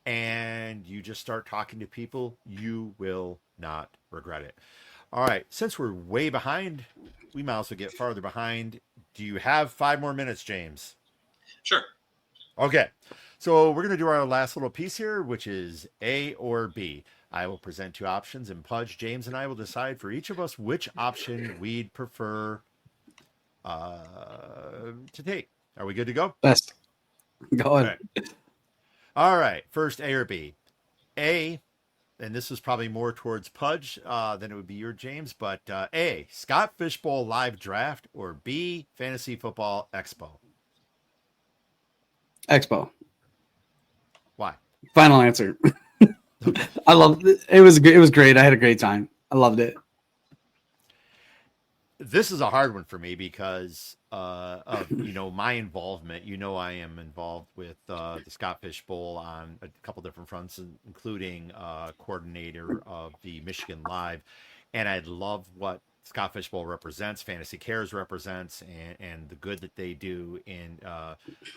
and you just start talking to people, you will not regret it. All right. Since we're way behind, we might also get farther behind. Do you have 5 more minutes, James? Sure. Okay. So we're going to do our last little piece here, which is A or B. I will present 2 options, and Pudge, James, and I will decide for each of us which option we'd prefer to take. Are we good to go? Best. Go ahead. All right. First, A or B. A, and this is probably more towards Pudge than it would be your James, but A, Scott Fishbowl live draft, or B, Fantasy Football Expo. Expo. Why? Final answer. Okay. I loved it. It was great. I had a great time. I loved it. This is a hard one for me because of my involvement. I am involved with the Scott Fish Bowl on a couple different fronts, including coordinator of the Michigan Live, and I love what Scott Fish Bowl represents, Fantasy Cares represents, and the good that they do in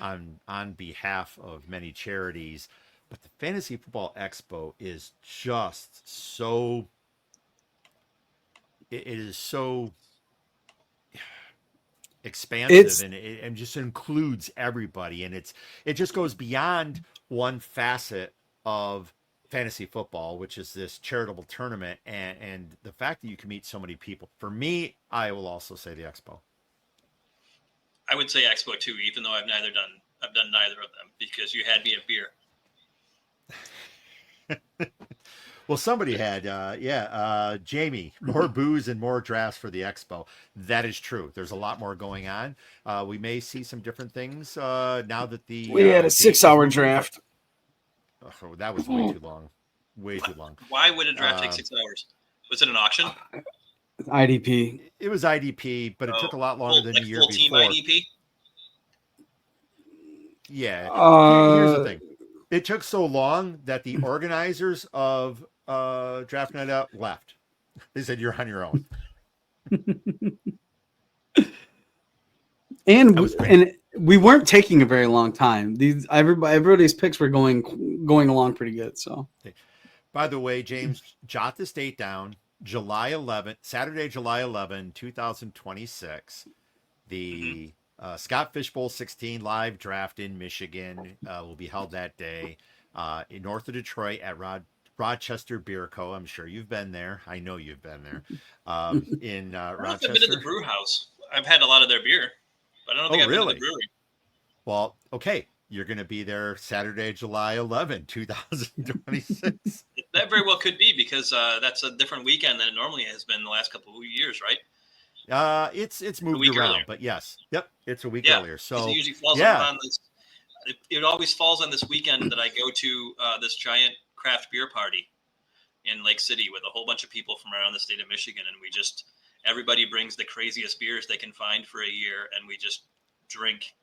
on behalf of many charities. But the Fantasy Football Expo is just so. It is so expansive, and it just includes everybody, and it just goes beyond one facet of fantasy football, which is this charitable tournament, and the fact that you can meet so many people. For me, I will also say the Expo. I would say Expo too, even though I've done neither of them because you had me at beer. Well, somebody had, Jamie, more booze and more drafts for the Expo. That is true. There's a lot more going on. We may see some different things now that We had a 6-hour draft. Oh, that was way too long. Way too long. Why would a draft take 6 hours? Was it an auction? IDP. It was IDP, but it took a lot longer than the year full before. Team IDP? Yeah. Here's the thing. It took so long that the organizers of Draft Night Out left. They said, "You're on your own." and we weren't taking a very long time. Everybody's picks were going along pretty good. So, by the way, James, jot this date down: Saturday, July 11, 2026. The Scott Fish Bowl 16 live draft in Michigan will be held that day in north of Detroit at Rochester Beer Co. I'm sure you've been there. I know you've been there. In Rochester. I've been to the brew house. I've had a lot of their beer, but I don't think I've been to the brewery. Well, okay. You're going to be there Saturday, July 11, 2026. That very well could be because that's a different weekend than it normally has been the last couple of years, right? It's moved around, earlier. But yes, yep, it's a week earlier. So it usually falls on this. It always falls on this weekend that I go to this giant craft beer party in Lake City with a whole bunch of people from around the state of Michigan, and everybody brings the craziest beers they can find for a year, and we just drink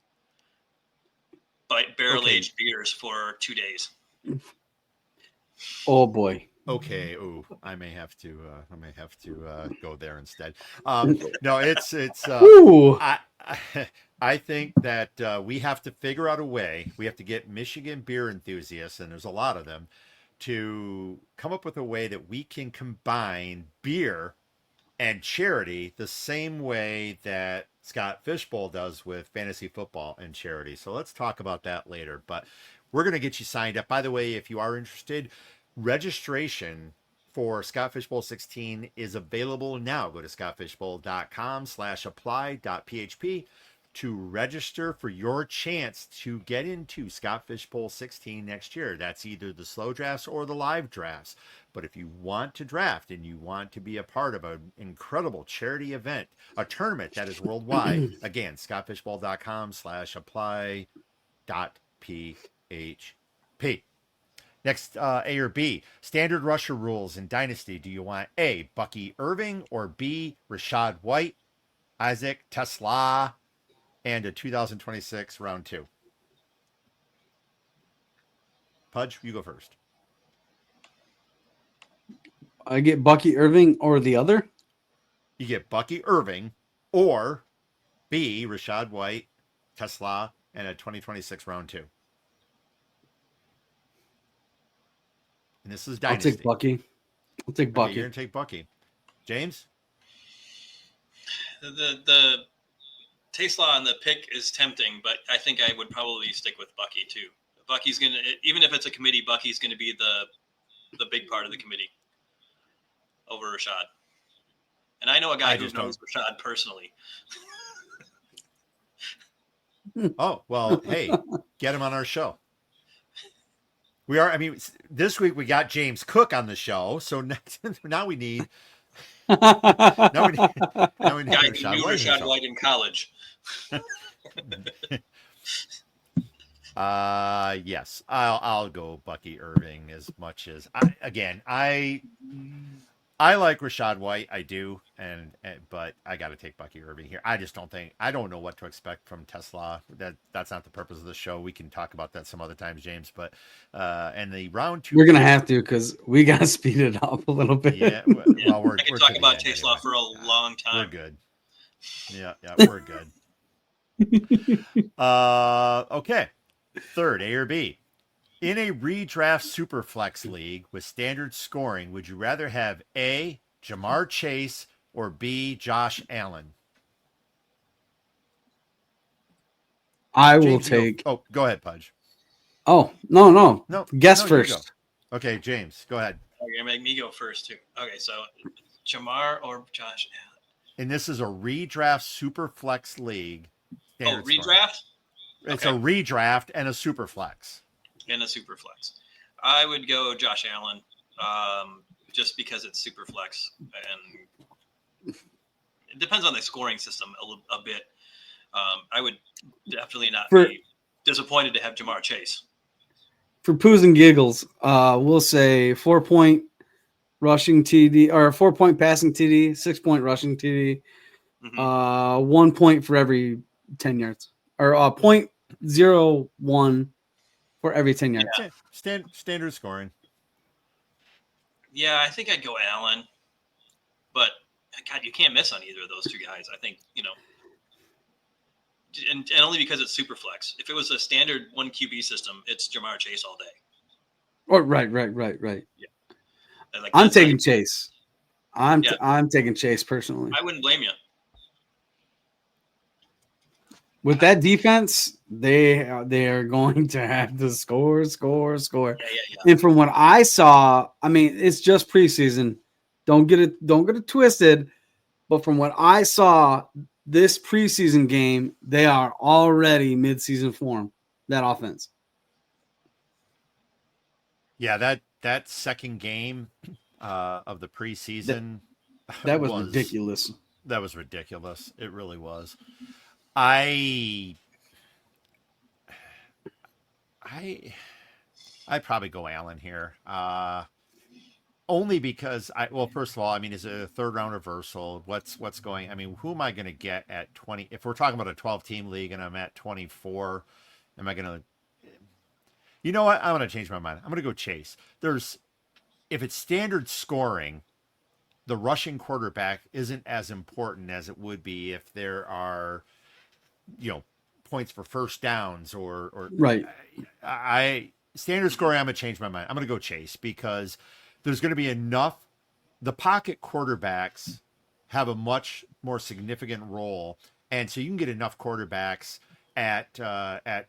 barrel-aged beers for 2 days. Oh boy. Okay. Oh, I may have to go there instead. No, it's. I think that we have to figure out a way. We have to get Michigan beer enthusiasts, and there's a lot of them, to come up with a way that we can combine beer and charity the same way that Scott Fish Bowl does with fantasy football and charity. So let's talk about that later. But we're going to get you signed up. By the way, if you are interested, registration for Scott Fish Bowl 16 is available now. Go to scottfishbowl.com/apply.php to register for your chance to get into Scott Fish Bowl 16 next year. That's either the slow drafts or the live drafts. But if you want to draft and you want to be a part of an incredible charity event, a tournament that is worldwide, again, scottfishbowl.com/apply.php. Next, A or B, standard rusher rules in Dynasty. Do you want A, Bucky Irving, or B, Rashad White, Isaac Tesla, and a 2026 round 2? Pudge, you go first. I get Bucky Irving or the other? You get Bucky Irving or B, Rashad White, Tesla, and a 2026 round 2. And this is I'll Dynasty. take Bucky. I'll take Okay, Bucky. you're going to take Bucky. James? The taste law on the pick is tempting, but I think I would probably stick with Bucky too. Bucky's going to, even if it's a committee, Bucky's going to be the big part of the committee over Rashad. And I know a guy who knows Rashad personally. Oh, well, hey, get him on our show. This week we got James Cook on the show, so now we need now we need Guy who Rashad knew White Rashad White in college. Yes, I'll go Bucky Irving as much as I like Rashad White, I do, but I got to take Bucky Irving here. I don't know what to expect from Tesla. That's not the purpose of the show. We can talk about that some other times, James. But and the round 2, we're gonna have to because we gotta speed it up a little bit. Yeah, well, I can talk about Tesla for a long time. We're good. Yeah, we're good. Okay. Third, A or B. In a redraft superflex league with standard scoring, would you rather have A, Jamar Chase, or B, Josh Allen? I will James, take. Go ahead, Pudge. Oh, no. No. Guess no, first. Okay, James, go ahead. You're going to make me go first, too. Okay, so Jamar or Josh Allen? And this is a redraft superflex league. Redraft? Scoring. It's a redraft and a superflex. In a super flex, I would go Josh Allen, just because it's super flex, and it depends on the scoring system a bit. I would definitely not be disappointed to have Jamar Chase. For poos and giggles, we'll say 4-point rushing TD or 4-point passing TD, 6-point rushing TD, 1 point for every 10 yards, or 0.01 for every 10 yards. Yeah. Standard scoring. Yeah, I think I'd go Allen. But, God, you can't miss on either of those two guys. I think, and only because it's super flex. If it was a standard 1 QB system, it's Jamar Chase all day. Oh, right. Yeah. I'm taking Chase. I'm taking Chase personally. I wouldn't blame you. With that defense, they are going to have to score. Yeah. And from what I saw, it's just preseason. Don't get it twisted. But from what I saw this preseason game, they are already midseason form. That offense. Yeah, that second game of the preseason that was ridiculous. That was ridiculous. It really was. I probably go Allen here. Only because first of all, is it a third round reversal? What's going? Who am I going to get at 20? If we're talking about a 12-team league and I'm at 24, am I going to? You know what? I'm going to change my mind. I'm going to go Chase. If it's standard scoring, the rushing quarterback isn't as important as it would be if there are, points for first downs or right. I standard scoring. I'm going to change my mind. I'm going to go Chase because there's going to be enough. The pocket quarterbacks have a much more significant role. And so you can get enough quarterbacks at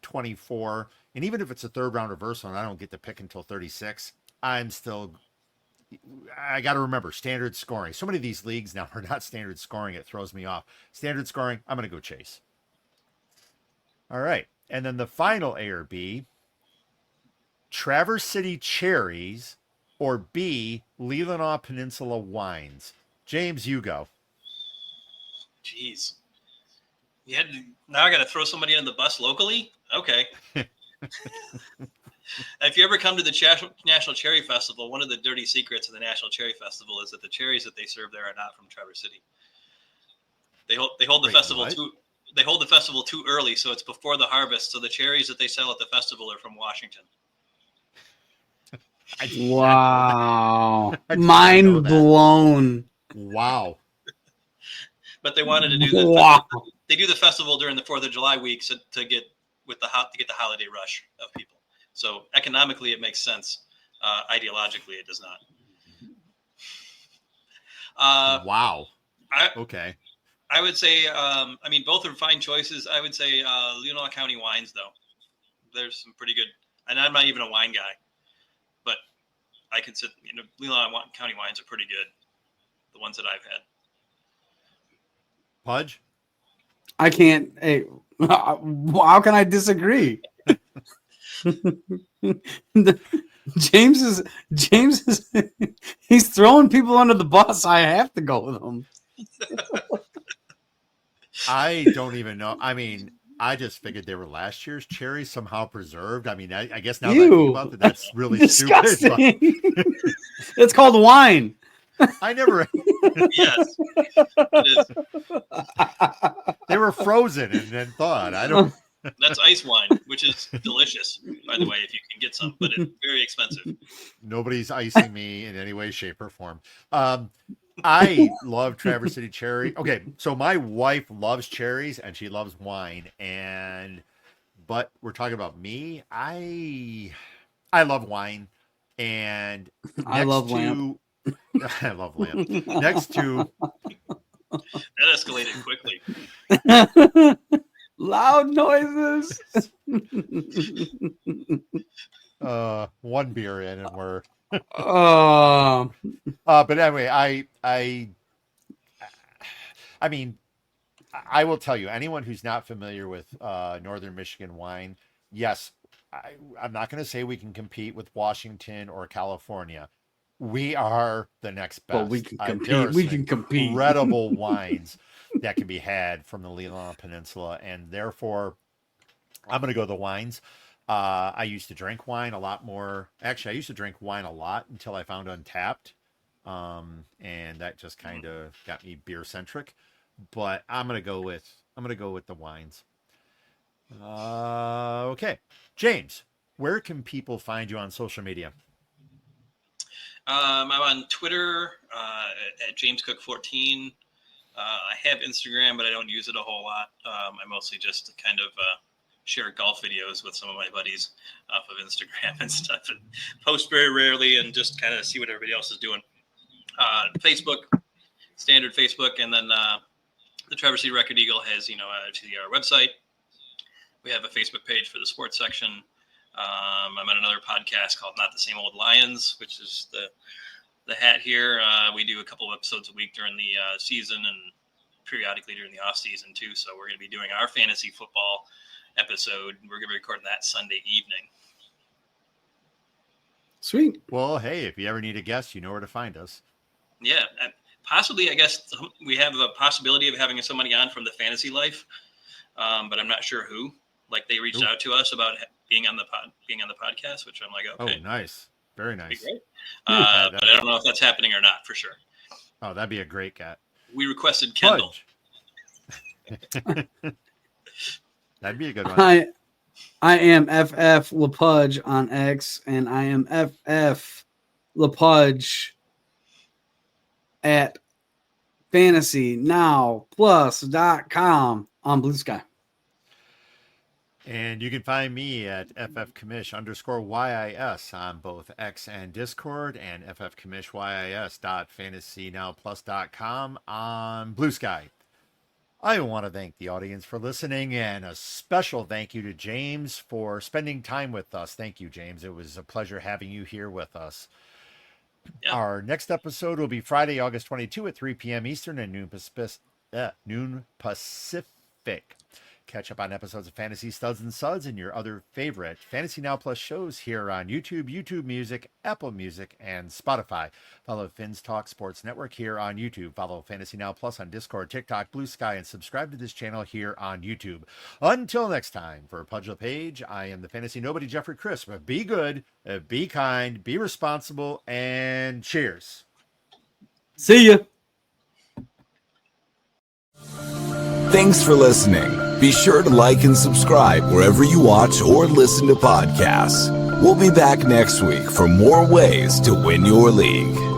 24. And even if it's a third round reversal and I don't get the pick until 36, I got to remember standard scoring. So many of these leagues now are not standard scoring. It throws me off. Standard scoring, I'm going to go Chase. All right. And then the final A or B, Traverse City Cherries or B, Leelanau Peninsula Wines. James, you go. Jeez. Now I got to throw somebody on the bus locally? Okay. If you ever come to the National Cherry Festival, one of the dirty secrets of the National Cherry Festival is that the cherries that they serve there are not from Traverse City. They hold the festival too. They hold the festival too early, so it's before the harvest. So the cherries that they sell at the festival are from Washington. Wow! Mind blown. Wow! But they wanted to do the they do the festival during the 4th of July week to get the holiday rush of people. So economically, it makes sense. Ideologically, it does not. Wow. I would say, both are fine choices. I would say Leelanau County wines, though. There's some pretty good, and I'm not even a wine guy, but I consider Leelanau County wines are pretty good. The ones that I've had. Pudge? I can't. Hey, how can I disagree? James is he's throwing people under the bus. I have to go with him. I don't even know. I mean, I just figured they were last year's cherries somehow preserved. I mean, I guess now that I think about it, that's really disgusting. Stupid. It's called wine. I never. Yes, it is. They were frozen and then thawed. I don't. That's ice wine, which is delicious, by the way, if you can get some, but it's very expensive. Nobody's icing me in any way, shape, or form. I love Traverse City cherry. Okay, so my wife loves cherries and she loves wine, but we're talking about me. I love wine, and I love lamb. I love lamb. Next to That escalated quickly. Loud noises. One beer in and we're but anyway, I mean, I will tell you, anyone who's not familiar with Northern Michigan wine, yes, I'm not going to say we can compete with Washington or California. We are the next best. But we can compete. We can compete. Incredible wines that can be had from the Leelanau Peninsula, and therefore, I'm going to go the wines. I used to drink wine a lot more. Actually, I used to drink wine a lot until I found UnTappd, and that just kind of got me beer centric. But I'm going to go with the wines. Okay, James, where can people find you on social media? I'm on Twitter at JamesCook14. I have Instagram, but I don't use it a whole lot. I mostly just kind of share golf videos with some of my buddies off of Instagram and stuff, and post very rarely and just kind of see what everybody else is doing. Facebook, standard Facebook, and then the Traverse City Record Eagle has, our website. We have a Facebook page for the sports section. I'm on another podcast called Not the Same Old Lions, which is the hat here. We do a couple of episodes a week during the season and periodically during the off season too. So we're going to be doing our fantasy football episode. We're going to be recording that Sunday evening. Sweet. Well, hey, if you ever need a guest, you know where to find us. Yeah, possibly. I guess we have a possibility of having somebody on from the fantasy life, but I'm not sure who. Like they reached out to us about being on the podcast, which I'm like, okay. Oh, nice. Very nice. But I don't know if that's happening or not for sure. Oh, that'd be a great cat. We requested Kendall. That'd be a good one. I am FF LePudge on X, and I am FF LePudge at FantasyNowPlus.com on Blue Sky. And you can find me at ffcommish_YIS on both X and Discord, and ffcommishYIS.fantasynowplus.com on Blue Sky. I want to thank the audience for listening, and a special thank you to James for spending time with us. Thank you, James. It was a pleasure having you here with us. Yeah. Our next episode will be Friday, August 22 at 3 p.m. Eastern and noon Pacific. Catch up on episodes of Fantasy Studs and Suds and your other favorite Fantasy Now Plus shows here on YouTube, YouTube Music, Apple Music, and Spotify. Follow Finn's Talk Sports Network here on YouTube. Follow Fantasy Now Plus on Discord, TikTok, Blue Sky, and subscribe to this channel here on YouTube. Until next time, for Pudge LePage, I am the Fantasy Nobody, Jeffrey Crisp. Be good, be kind, be responsible, and cheers. See ya. Thanks for listening. Be sure to like and subscribe wherever you watch or listen to podcasts. We'll be back next week for more ways to win your league.